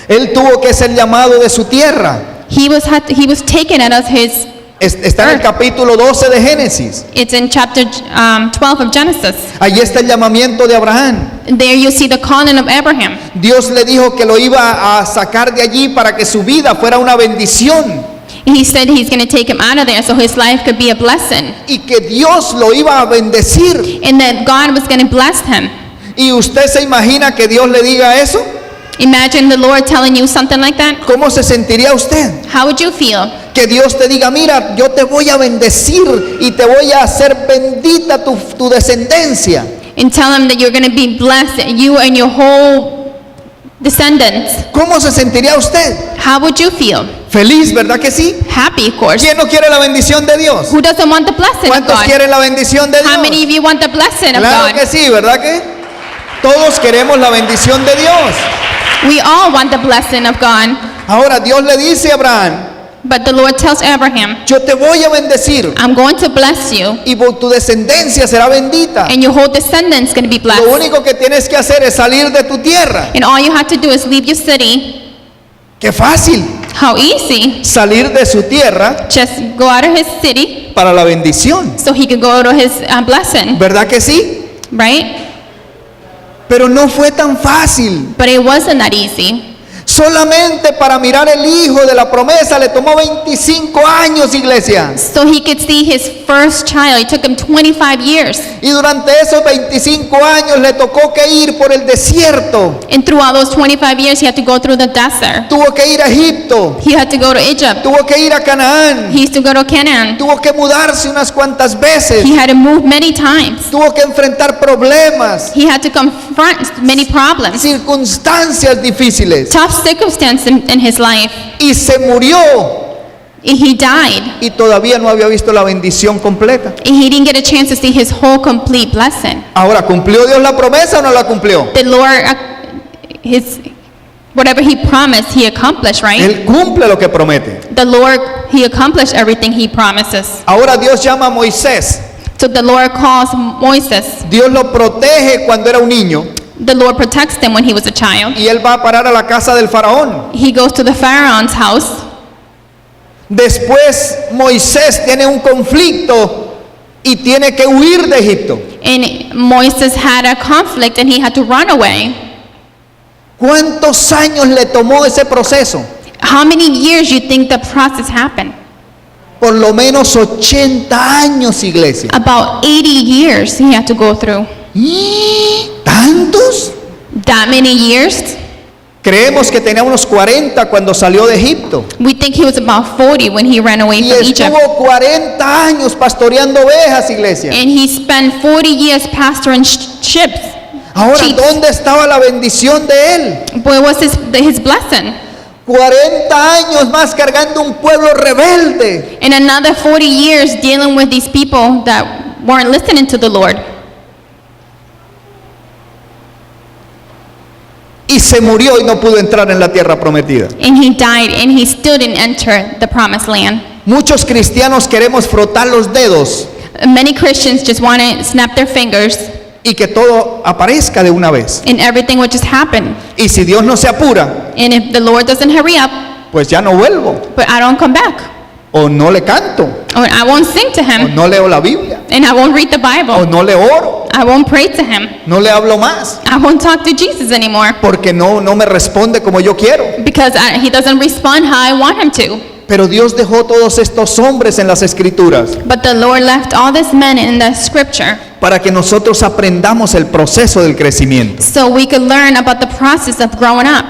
[SPEAKER 1] Él tuvo que ser llamado de su tierra.
[SPEAKER 2] He was taken out of his.
[SPEAKER 1] Está en el capítulo 12 de Génesis.
[SPEAKER 2] It's in chapter 12 of Genesis.
[SPEAKER 1] Allí está el llamamiento de Abraham.
[SPEAKER 2] There you see the calling of Abraham.
[SPEAKER 1] Dios le dijo que lo iba a sacar de allí para que su vida fuera una bendición
[SPEAKER 2] He said he's going to take him out of there so his life could be a blessing,
[SPEAKER 1] y que Dios lo iba a bendecir.
[SPEAKER 2] and that God was going to bless him.
[SPEAKER 1] ¿Y usted se imagina que Dios le diga eso?
[SPEAKER 2] Imagine the Lord telling you something like that.
[SPEAKER 1] ¿Cómo se sentiría usted?
[SPEAKER 2] How would you feel?
[SPEAKER 1] Que Dios te diga, mira, yo te voy a bendecir y te voy a hacer bendita tu descendencia.
[SPEAKER 2] And tell him that you're going to be blessed, you and your whole descendants.
[SPEAKER 1] ¿Cómo se sentiría usted?
[SPEAKER 2] How would you feel?
[SPEAKER 1] Feliz, ¿verdad que sí?
[SPEAKER 2] Happy, of course.
[SPEAKER 1] ¿Quién no quiere la bendición de Dios?
[SPEAKER 2] Who doesn't want the blessing of
[SPEAKER 1] ¿Cuántos
[SPEAKER 2] God?
[SPEAKER 1] quieren la bendición de Dios?
[SPEAKER 2] How many of you want the blessing of
[SPEAKER 1] Claro
[SPEAKER 2] God?
[SPEAKER 1] que sí, ¿verdad que? Todos queremos la bendición de Dios.
[SPEAKER 2] We all want the blessing of God.
[SPEAKER 1] Ahora Dios le dice a Abraham
[SPEAKER 2] But the Lord tells Abraham,
[SPEAKER 1] yo te voy a bendecir
[SPEAKER 2] I'm going to bless you,
[SPEAKER 1] y tu descendencia será bendita.
[SPEAKER 2] and your whole descendants going to be
[SPEAKER 1] Lo
[SPEAKER 2] blessed.
[SPEAKER 1] único que tienes que hacer es salir de tu tierra.
[SPEAKER 2] And all you have to do is leave your city.
[SPEAKER 1] Qué fácil,
[SPEAKER 2] How easy.
[SPEAKER 1] salir de su tierra
[SPEAKER 2] Just go out of his city
[SPEAKER 1] para la bendición.
[SPEAKER 2] so he could go to his blessing,
[SPEAKER 1] ¿Verdad que sí?
[SPEAKER 2] right?
[SPEAKER 1] Pero no fue tan fácil.
[SPEAKER 2] But it wasn't that easy.
[SPEAKER 1] Solamente para mirar el hijo de la promesa le tomó 25 años, iglesia.
[SPEAKER 2] So he could see his first child. It took him 25 years.
[SPEAKER 1] Y durante esos 25 años le tocó que ir por el desierto.
[SPEAKER 2] And throughout those 25 years, he had to go through the desert.
[SPEAKER 1] Tuvo que ir a Egipto.
[SPEAKER 2] He had to go to Egypt.
[SPEAKER 1] Tuvo que ir a Canaán.
[SPEAKER 2] He used to go to Canaan.
[SPEAKER 1] Tuvo que mudarse unas cuantas veces.
[SPEAKER 2] He had to move many times.
[SPEAKER 1] Tuvo que enfrentar problemas,
[SPEAKER 2] He had to confront many problems,
[SPEAKER 1] circunstancias difíciles.
[SPEAKER 2] tough circumstances in his life.
[SPEAKER 1] Y se murió.
[SPEAKER 2] He died.
[SPEAKER 1] Y todavía no había visto la bendición completa.
[SPEAKER 2] And he didn't get a chance to see his whole complete blessing.
[SPEAKER 1] Ahora, ¿cumplió Dios la promesa o no la cumplió?
[SPEAKER 2] The Lord, whatever he promised, he accomplished, right?
[SPEAKER 1] Él cumple lo que promete.
[SPEAKER 2] The Lord, he accomplished everything he promises.
[SPEAKER 1] Ahora Dios llama a Moisés.
[SPEAKER 2] So the Lord calls Moses.
[SPEAKER 1] Dios lo protege cuando era un niño
[SPEAKER 2] The Lord protects him when he was a child.
[SPEAKER 1] y él va a parar a la casa del faraón.
[SPEAKER 2] He goes to the Pharaoh's house.
[SPEAKER 1] Después Moisés tiene un conflicto y tiene que huir de Egipto.
[SPEAKER 2] And Moses had a conflict and he had to run away.
[SPEAKER 1] ¿Cuántos años le tomó ese proceso?
[SPEAKER 2] How many years you think the process happened?
[SPEAKER 1] Por lo menos 80 años, iglesia.
[SPEAKER 2] About 80 years he had to go through.
[SPEAKER 1] ¿Y tantos?
[SPEAKER 2] That many years?
[SPEAKER 1] Creemos que tenía unos 40 cuando salió de Egipto.
[SPEAKER 2] We think he was about 40 when he ran away
[SPEAKER 1] Y
[SPEAKER 2] from Egypt.
[SPEAKER 1] estuvo 40 años pastoreando ovejas, iglesia.
[SPEAKER 2] And he spent 40 years pastoring ships.
[SPEAKER 1] Ahora,
[SPEAKER 2] sheep.
[SPEAKER 1] ¿dónde estaba la bendición de él?
[SPEAKER 2] Where was his blessing?
[SPEAKER 1] 40 años más cargando un pueblo rebelde.
[SPEAKER 2] And another 40 years dealing with these people that weren't listening to the Lord.
[SPEAKER 1] Y se murió y no pudo entrar en la tierra prometida.
[SPEAKER 2] And he died and he still didn't enter the promised land.
[SPEAKER 1] Muchos cristianos queremos frotar los dedos
[SPEAKER 2] Many Christians just want to snap their fingers
[SPEAKER 1] y que todo aparezca de una vez.
[SPEAKER 2] and everything would just happen.
[SPEAKER 1] Y si Dios no se apura,
[SPEAKER 2] And if the Lord doesn't hurry up,
[SPEAKER 1] pues ya no vuelvo.
[SPEAKER 2] but I don't come back,
[SPEAKER 1] O no le canto.
[SPEAKER 2] or I won't sing to
[SPEAKER 1] O
[SPEAKER 2] him,
[SPEAKER 1] no leo la Biblia.
[SPEAKER 2] and I won't read the
[SPEAKER 1] O
[SPEAKER 2] Bible,
[SPEAKER 1] no le oro.
[SPEAKER 2] I won't pray to him,
[SPEAKER 1] No le hablo más.
[SPEAKER 2] I won't talk to Jesus anymore
[SPEAKER 1] Porque no me responde como yo quiero.
[SPEAKER 2] because he doesn't respond how I want him to.
[SPEAKER 1] Pero Dios dejó todos estos hombres en las escrituras
[SPEAKER 2] But the Lord left all these men in the scripture
[SPEAKER 1] para que nosotros aprendamos el proceso del crecimiento.
[SPEAKER 2] so we could learn about the process of growing up.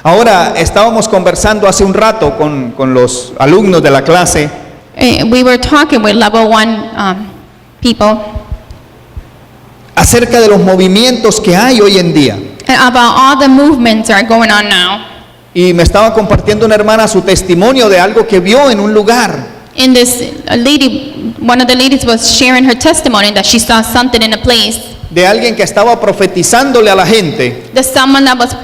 [SPEAKER 1] Ahora, estábamos conversando hace un rato con los alumnos de la clase
[SPEAKER 2] We were talking with level 1 people
[SPEAKER 1] acerca de los movimientos que hay hoy en día.
[SPEAKER 2] about all the movements that are going on now.
[SPEAKER 1] Y me estaba compartiendo una hermana su testimonio de algo que vio en un lugar.
[SPEAKER 2] And this lady, one of the ladies was sharing her testimony that she saw something in a place.
[SPEAKER 1] De alguien que estaba profetizándole a la gente,
[SPEAKER 2] There's someone that was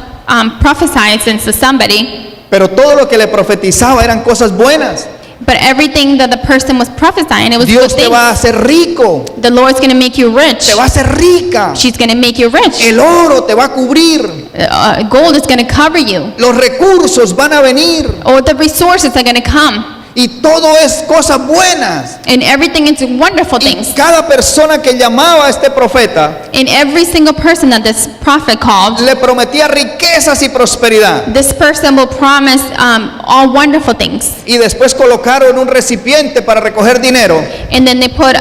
[SPEAKER 2] prophesying to somebody,
[SPEAKER 1] pero todo lo que le profetizaba eran cosas buenas.
[SPEAKER 2] but everything that the person was prophesying, it was
[SPEAKER 1] Dios
[SPEAKER 2] good
[SPEAKER 1] te va a
[SPEAKER 2] things.
[SPEAKER 1] hacer rico,
[SPEAKER 2] The Lord's going to make you rich.
[SPEAKER 1] te va a hacer rica,
[SPEAKER 2] She's going to make you rich.
[SPEAKER 1] el oro te va a cubrir,
[SPEAKER 2] Gold is going to cover you.
[SPEAKER 1] los recursos van a venir
[SPEAKER 2] Or the resources are going to come.
[SPEAKER 1] y todo es cosas buenas.
[SPEAKER 2] And everything is wonderful
[SPEAKER 1] Y
[SPEAKER 2] things.
[SPEAKER 1] cada persona que llamaba a este profeta
[SPEAKER 2] And every single person that this prophet called,
[SPEAKER 1] le prometía riquezas y prosperidad.
[SPEAKER 2] this person will promise all wonderful things.
[SPEAKER 1] Y después colocaron un recipiente para recoger dinero
[SPEAKER 2] And then they put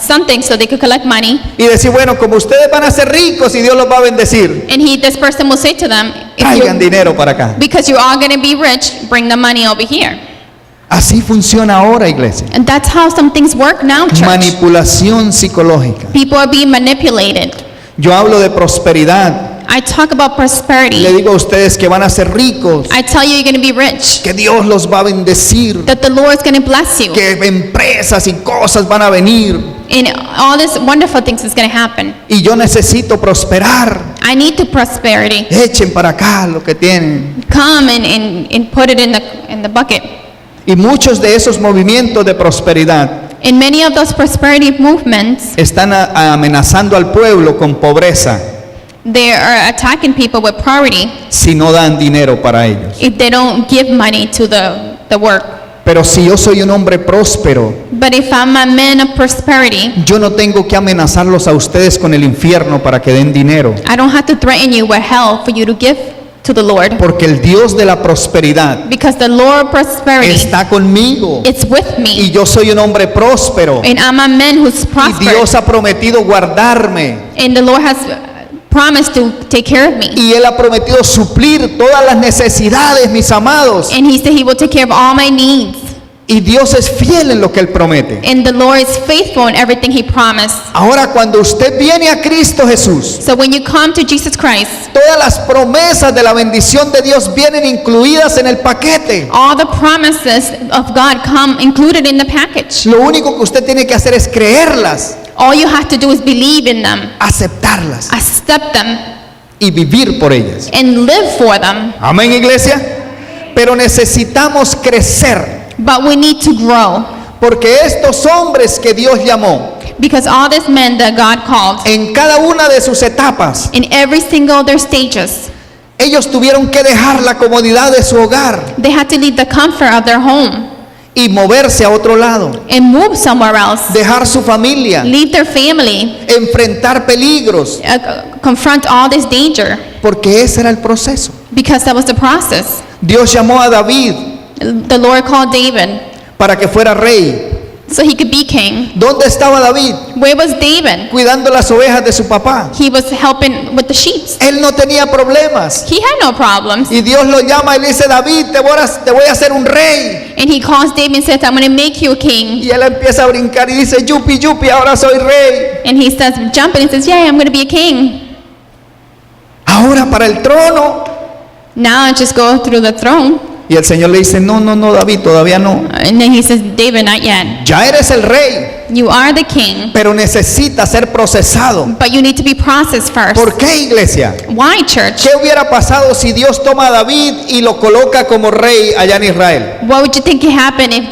[SPEAKER 2] something so they could collect money.
[SPEAKER 1] y decir, bueno, como ustedes van a ser ricos y Dios los va a bendecir,
[SPEAKER 2] And this person will say to them,
[SPEAKER 1] traigan dinero para acá.
[SPEAKER 2] because you're all going to be rich, bring the money over here.
[SPEAKER 1] Así funciona ahora, iglesia.
[SPEAKER 2] And that's how some things work now, church.
[SPEAKER 1] Manipulación psicológica.
[SPEAKER 2] People are being manipulated.
[SPEAKER 1] Yo hablo de prosperidad.
[SPEAKER 2] I talk about
[SPEAKER 1] Le
[SPEAKER 2] prosperity.
[SPEAKER 1] digo a ustedes que van a ser ricos,
[SPEAKER 2] I tell you you're going to be rich,
[SPEAKER 1] que Dios los va a bendecir,
[SPEAKER 2] that the Lord's going to bless you.
[SPEAKER 1] que empresas y cosas van a venir.
[SPEAKER 2] And all this wonderful things is going to happen.
[SPEAKER 1] Y yo necesito prosperar.
[SPEAKER 2] I need to prosperity.
[SPEAKER 1] Echen para acá lo que tienen.
[SPEAKER 2] Come and put it in the bucket.
[SPEAKER 1] Y muchos de esos movimientos de prosperidad
[SPEAKER 2] In many of those prosperity movements,
[SPEAKER 1] están amenazando al pueblo con pobreza
[SPEAKER 2] they are attacking people with poverty
[SPEAKER 1] si no dan dinero para ellos.
[SPEAKER 2] if they don't give money to the work.
[SPEAKER 1] Pero si yo soy un hombre próspero,
[SPEAKER 2] But if I'm a man of prosperity,
[SPEAKER 1] yo no tengo que amenazarlos a ustedes con el infierno para que den dinero,
[SPEAKER 2] I don't have to threaten you with hell for you to give to the Lord.
[SPEAKER 1] porque el Dios de la prosperidad
[SPEAKER 2] Because the Lord of prosperity
[SPEAKER 1] está conmigo
[SPEAKER 2] is with
[SPEAKER 1] y
[SPEAKER 2] me.
[SPEAKER 1] yo soy un hombre próspero
[SPEAKER 2] And I'm a man who's
[SPEAKER 1] y
[SPEAKER 2] prospered.
[SPEAKER 1] Dios ha prometido guardarme
[SPEAKER 2] And the Lord has promised to take care of me.
[SPEAKER 1] y Él ha prometido suplir todas las necesidades, mis amados,
[SPEAKER 2] And He said He will take care of all my needs.
[SPEAKER 1] y Dios es fiel en lo que Él promete.
[SPEAKER 2] And the Lord is faithful in everything He promised.
[SPEAKER 1] Ahora, cuando usted viene a Cristo Jesús,
[SPEAKER 2] So when you come to Jesus Christ,
[SPEAKER 1] todas las promesas de la bendición de Dios vienen incluidas en el paquete.
[SPEAKER 2] all the promises of God come included in the package.
[SPEAKER 1] Lo único que usted tiene que hacer es creerlas,
[SPEAKER 2] All you have to do is believe in them,
[SPEAKER 1] aceptarlas
[SPEAKER 2] accept them,
[SPEAKER 1] y vivir por ellas.
[SPEAKER 2] and live for them.
[SPEAKER 1] Amén, iglesia. Pero necesitamos crecer,
[SPEAKER 2] But we need to grow,
[SPEAKER 1] porque estos hombres que Dios llamó
[SPEAKER 2] because all these men that God called,
[SPEAKER 1] en cada una de sus etapas,
[SPEAKER 2] in every single of their stages,
[SPEAKER 1] ellos tuvieron que dejar la comodidad de su hogar
[SPEAKER 2] they had to leave the comfort of their home
[SPEAKER 1] y moverse a otro lado,
[SPEAKER 2] and move somewhere else,
[SPEAKER 1] dejar su familia,
[SPEAKER 2] leave their family,
[SPEAKER 1] enfrentar peligros,
[SPEAKER 2] confront all this danger,
[SPEAKER 1] porque ese era el proceso.
[SPEAKER 2] because that was the process.
[SPEAKER 1] Dios llamó a David
[SPEAKER 2] The Lord called David
[SPEAKER 1] para que fuera rey.
[SPEAKER 2] so he could be king.
[SPEAKER 1] ¿Dónde estaba David?
[SPEAKER 2] Where was David?
[SPEAKER 1] Cuidando las ovejas de su papá.
[SPEAKER 2] He was helping with the sheep.
[SPEAKER 1] Él no tenía problemas.
[SPEAKER 2] He had no problems.
[SPEAKER 1] Y Dios lo llama y le dice, David, te voy a hacer un rey.
[SPEAKER 2] And he calls David and says, I'm going to make you a king.
[SPEAKER 1] Y él empieza a brincar y dice, yupi, yupi, ahora soy rey.
[SPEAKER 2] And he starts jumping and says, yeah, I'm going to be a king.
[SPEAKER 1] Ahora para el trono.
[SPEAKER 2] Now I just go through the throne.
[SPEAKER 1] Y el Señor le dice, no, no, no, David, todavía no.
[SPEAKER 2] And then he says, David, not yet.
[SPEAKER 1] Ya eres el rey,
[SPEAKER 2] You are the king,
[SPEAKER 1] pero necesitas ser procesado.
[SPEAKER 2] but you need to be processed first.
[SPEAKER 1] ¿Por qué, iglesia?
[SPEAKER 2] Why, church?
[SPEAKER 1] ¿Qué hubiera pasado si Dios toma a David y lo coloca como rey allá en Israel?
[SPEAKER 2] What would you think could happen if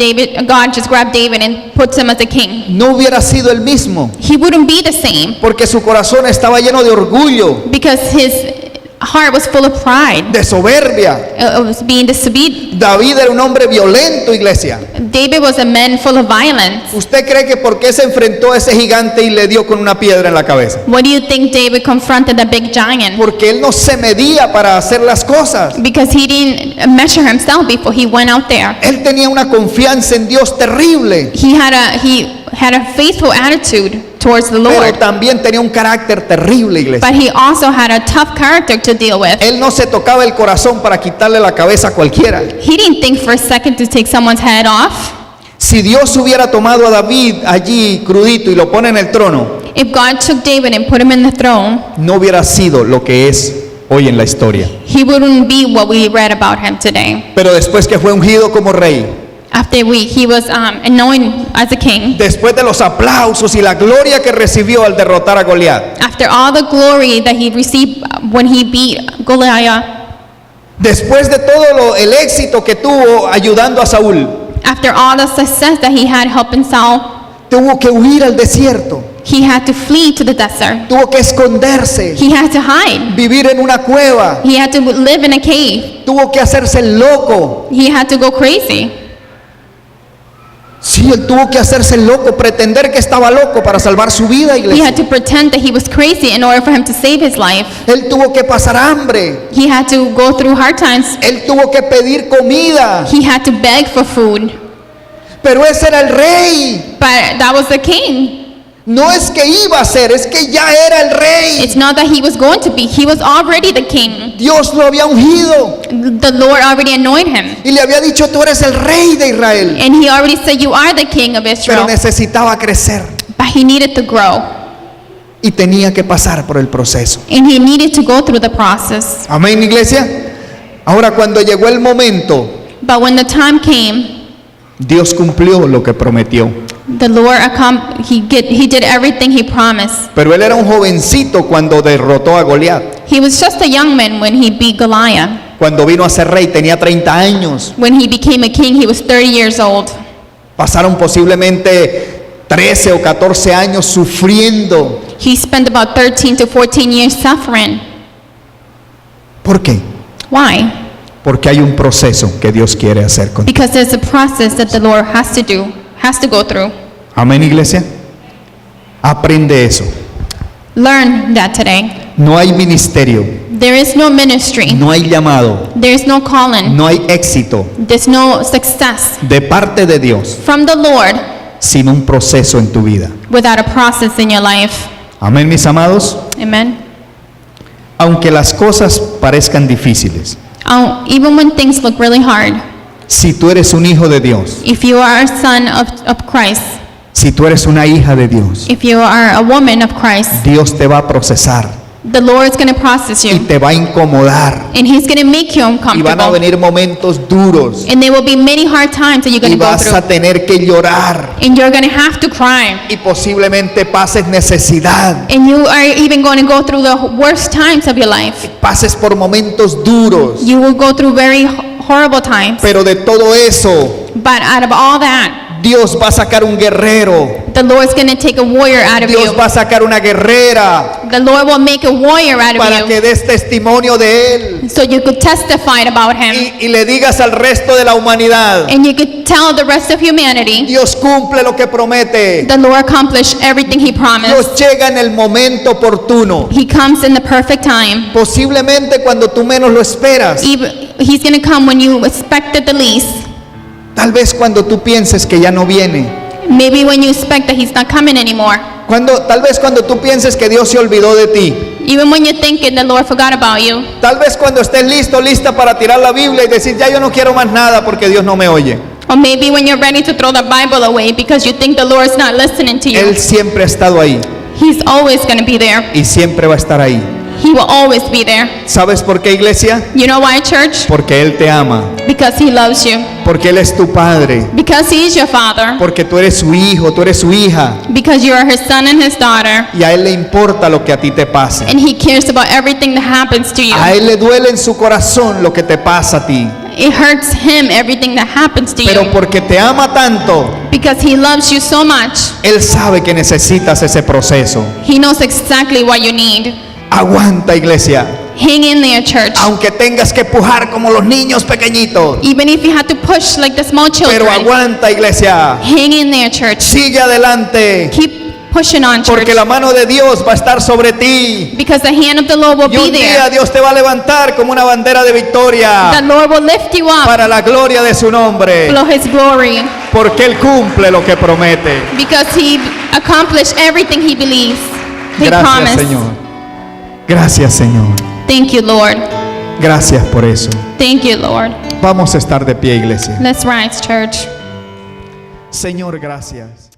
[SPEAKER 2] God just grabbed David and puts him as a king?
[SPEAKER 1] No hubiera sido el mismo,
[SPEAKER 2] He wouldn't be the same,
[SPEAKER 1] porque su corazón estaba lleno de orgullo,
[SPEAKER 2] because his heart was full of pride.
[SPEAKER 1] de soberbia.
[SPEAKER 2] It was being disobedient.
[SPEAKER 1] David era un hombre violento, iglesia.
[SPEAKER 2] David was a man full of violence.
[SPEAKER 1] ¿Usted cree que por qué se enfrentó a ese gigante y le dio con una piedra en la cabeza?
[SPEAKER 2] What do you think David confronted the big giant?
[SPEAKER 1] Porque él no se medía para hacer las cosas.
[SPEAKER 2] Because he didn't measure himself before he went out there.
[SPEAKER 1] Él tenía una confianza en Dios terrible,
[SPEAKER 2] He had a faithful attitude towards the
[SPEAKER 1] pero
[SPEAKER 2] Lord,
[SPEAKER 1] también tenía un carácter terrible, iglesia.
[SPEAKER 2] but he also had a tough character to deal with.
[SPEAKER 1] Él no se tocaba el corazón para quitarle la cabeza a cualquiera.
[SPEAKER 2] He didn't think for a second to take someone's head off.
[SPEAKER 1] Si Dios hubiera tomado a David allí crudito y lo pone en el trono,
[SPEAKER 2] If God took David and put him in the throne,
[SPEAKER 1] no hubiera sido lo que es hoy en la historia.
[SPEAKER 2] he wouldn't be what we read about him today.
[SPEAKER 1] Pero después que fue ungido como rey,
[SPEAKER 2] After he was anointed as a king,
[SPEAKER 1] después de los aplausos y la gloria que recibió al derrotar a Goliat,
[SPEAKER 2] after all the glory that he received when he beat Goliath,
[SPEAKER 1] después de todo el éxito que tuvo ayudando a Saúl,
[SPEAKER 2] after all the success that he had helping Saul,
[SPEAKER 1] tuvo que huir al desierto,
[SPEAKER 2] he had to flee to the desert.
[SPEAKER 1] tuvo que esconderse,
[SPEAKER 2] He had to hide.
[SPEAKER 1] vivir en una cueva,
[SPEAKER 2] He had to live in a cave.
[SPEAKER 1] tuvo que hacerse el loco.
[SPEAKER 2] He had to go crazy.
[SPEAKER 1] Sí, él tuvo que hacerse el loco, pretender que estaba loco para salvar su vida,
[SPEAKER 2] He
[SPEAKER 1] iglesia.
[SPEAKER 2] had to pretend that he was crazy in order for him to save his life.
[SPEAKER 1] Él tuvo que pasar hambre,
[SPEAKER 2] He had to go through hard times.
[SPEAKER 1] él tuvo que pedir comida,
[SPEAKER 2] He had to beg for food.
[SPEAKER 1] pero ese era el rey.
[SPEAKER 2] But that was the king.
[SPEAKER 1] No es que iba a ser, es que ya era el rey.
[SPEAKER 2] It's not that he was going to be. He was already the king.
[SPEAKER 1] Dios lo había ungido
[SPEAKER 2] The Lord already anointed him.
[SPEAKER 1] y le había dicho, tú eres el rey de Israel.
[SPEAKER 2] And he already said, you are the king of
[SPEAKER 1] Pero
[SPEAKER 2] Israel.
[SPEAKER 1] necesitaba crecer
[SPEAKER 2] But he needed to grow.
[SPEAKER 1] y tenía que pasar por el proceso.
[SPEAKER 2] And he needed to go through the process.
[SPEAKER 1] Amén, iglesia. Ahora, cuando llegó el momento,
[SPEAKER 2] But when the time came,
[SPEAKER 1] Dios cumplió lo que prometió.
[SPEAKER 2] the Lord, he did everything he promised.
[SPEAKER 1] Pero él era un jovencito cuando derrotó a Goliat.
[SPEAKER 2] He was just a young man when he beat Goliath.
[SPEAKER 1] Cuando vino a ser rey tenía 30 años.
[SPEAKER 2] When he became a king, he was 30 years old.
[SPEAKER 1] Pasaron posiblemente 13 o 14 años sufriendo.
[SPEAKER 2] He spent about 13 to 14 years suffering.
[SPEAKER 1] ¿Por qué?
[SPEAKER 2] Why?
[SPEAKER 1] Porque hay un proceso que Dios quiere hacer contigo.
[SPEAKER 2] Because there's a process that the Lord has to go through.
[SPEAKER 1] Amén, iglesia. Aprende eso.
[SPEAKER 2] Learn that today.
[SPEAKER 1] No hay ministerio,
[SPEAKER 2] There is no ministry.
[SPEAKER 1] no hay llamado,
[SPEAKER 2] There is no calling.
[SPEAKER 1] no hay éxito
[SPEAKER 2] There's no success
[SPEAKER 1] de parte de Dios
[SPEAKER 2] from the Lord
[SPEAKER 1] sin un proceso en tu vida.
[SPEAKER 2] without a process in your life.
[SPEAKER 1] Amén, mis amados.
[SPEAKER 2] Amen.
[SPEAKER 1] Aunque las cosas parezcan difíciles,
[SPEAKER 2] Even when things look really hard,
[SPEAKER 1] si tú eres un hijo de Dios,
[SPEAKER 2] if you are a son of Christ,
[SPEAKER 1] si tú eres una hija de Dios,
[SPEAKER 2] if you are a woman of Christ,
[SPEAKER 1] Dios te va a procesar
[SPEAKER 2] the Lord's going to process
[SPEAKER 1] y
[SPEAKER 2] you,
[SPEAKER 1] te va a incomodar
[SPEAKER 2] and He's going to make you
[SPEAKER 1] y van a
[SPEAKER 2] uncomfortable.
[SPEAKER 1] venir momentos duros
[SPEAKER 2] And there will be many hard times that you're going
[SPEAKER 1] y
[SPEAKER 2] to go
[SPEAKER 1] vas a
[SPEAKER 2] through,
[SPEAKER 1] tener que llorar
[SPEAKER 2] and you're going to have to cry,
[SPEAKER 1] y posiblemente pases necesidad,
[SPEAKER 2] and you are even going to go through the worst times of your life.
[SPEAKER 1] pases por momentos duros,
[SPEAKER 2] You will go through very horrible times,
[SPEAKER 1] pero de todo eso
[SPEAKER 2] but out of all that,
[SPEAKER 1] Dios va a sacar un guerrero,
[SPEAKER 2] the Lord's going to take a warrior out of
[SPEAKER 1] Dios
[SPEAKER 2] you.
[SPEAKER 1] va a sacar una guerrera
[SPEAKER 2] The Lord will make a warrior out of
[SPEAKER 1] para
[SPEAKER 2] you,
[SPEAKER 1] que des testimonio de Él
[SPEAKER 2] so you could testify about Him,
[SPEAKER 1] y le digas al resto de la humanidad,
[SPEAKER 2] and you could tell the rest of humanity,
[SPEAKER 1] Dios cumple lo que promete,
[SPEAKER 2] the Lord accomplished everything He promised.
[SPEAKER 1] Dios llega en el momento oportuno,
[SPEAKER 2] He comes in the perfect time.
[SPEAKER 1] posiblemente cuando tú menos lo esperas,
[SPEAKER 2] He's going to come when you expect it the least.
[SPEAKER 1] tal vez cuando tú pienses que ya no viene,
[SPEAKER 2] Maybe when you expect that He's not coming anymore.
[SPEAKER 1] tal vez cuando tú pienses que Dios se olvidó de ti,
[SPEAKER 2] Even when you're thinking the Lord forgot about you.
[SPEAKER 1] tal vez cuando estés lista para tirar la Biblia y decir ya yo no quiero más nada porque Dios no me oye.
[SPEAKER 2] Or maybe when you're ready to throw the Bible away because you think the Lord's not listening to you.
[SPEAKER 1] Él siempre ha estado ahí
[SPEAKER 2] He's always going to be there.
[SPEAKER 1] y siempre va a estar ahí.
[SPEAKER 2] He will always be there.
[SPEAKER 1] ¿Sabes por qué, iglesia?
[SPEAKER 2] You know why, church?
[SPEAKER 1] Porque Él te ama,
[SPEAKER 2] Because He loves you.
[SPEAKER 1] porque Él es tu Padre,
[SPEAKER 2] Because He is your Father.
[SPEAKER 1] porque tú eres su hijo, tú eres su hija
[SPEAKER 2] Because you are His son and His daughter.
[SPEAKER 1] y a Él le importa lo que a ti te pase.
[SPEAKER 2] And He cares about everything that happens to you.
[SPEAKER 1] A Él le duele en su corazón lo que te pasa a ti,
[SPEAKER 2] It hurts Him everything that happens to
[SPEAKER 1] pero
[SPEAKER 2] you.
[SPEAKER 1] porque te ama tanto,
[SPEAKER 2] Because He loves you so much.
[SPEAKER 1] Él sabe que necesitas ese proceso.
[SPEAKER 2] He knows exactly what you need.
[SPEAKER 1] Aguanta, iglesia,
[SPEAKER 2] Hang in there, church.
[SPEAKER 1] aunque tengas que pujar como los niños pequeñitos,
[SPEAKER 2] Even if you have to push like the small
[SPEAKER 1] pero
[SPEAKER 2] children.
[SPEAKER 1] aguanta, iglesia,
[SPEAKER 2] Hang in there, church.
[SPEAKER 1] sigue adelante,
[SPEAKER 2] Keep pushing on, church.
[SPEAKER 1] porque la mano de Dios va a estar sobre ti.
[SPEAKER 2] Because the hand of the Lord will
[SPEAKER 1] Y
[SPEAKER 2] be
[SPEAKER 1] un día
[SPEAKER 2] there.
[SPEAKER 1] Dios te va a levantar como una bandera de
[SPEAKER 2] The
[SPEAKER 1] victoria
[SPEAKER 2] Lord will lift you up
[SPEAKER 1] para la gloria de su nombre,
[SPEAKER 2] for His glory.
[SPEAKER 1] porque Él cumple lo que promete.
[SPEAKER 2] Because He accomplished everything He believes. He
[SPEAKER 1] Gracias,
[SPEAKER 2] promised.
[SPEAKER 1] Señor. Gracias, Señor.
[SPEAKER 2] Thank you, Lord.
[SPEAKER 1] Gracias por eso.
[SPEAKER 2] Thank you, Lord.
[SPEAKER 1] Vamos a estar de pie, iglesia.
[SPEAKER 2] Let's rise, church.
[SPEAKER 1] Señor, gracias.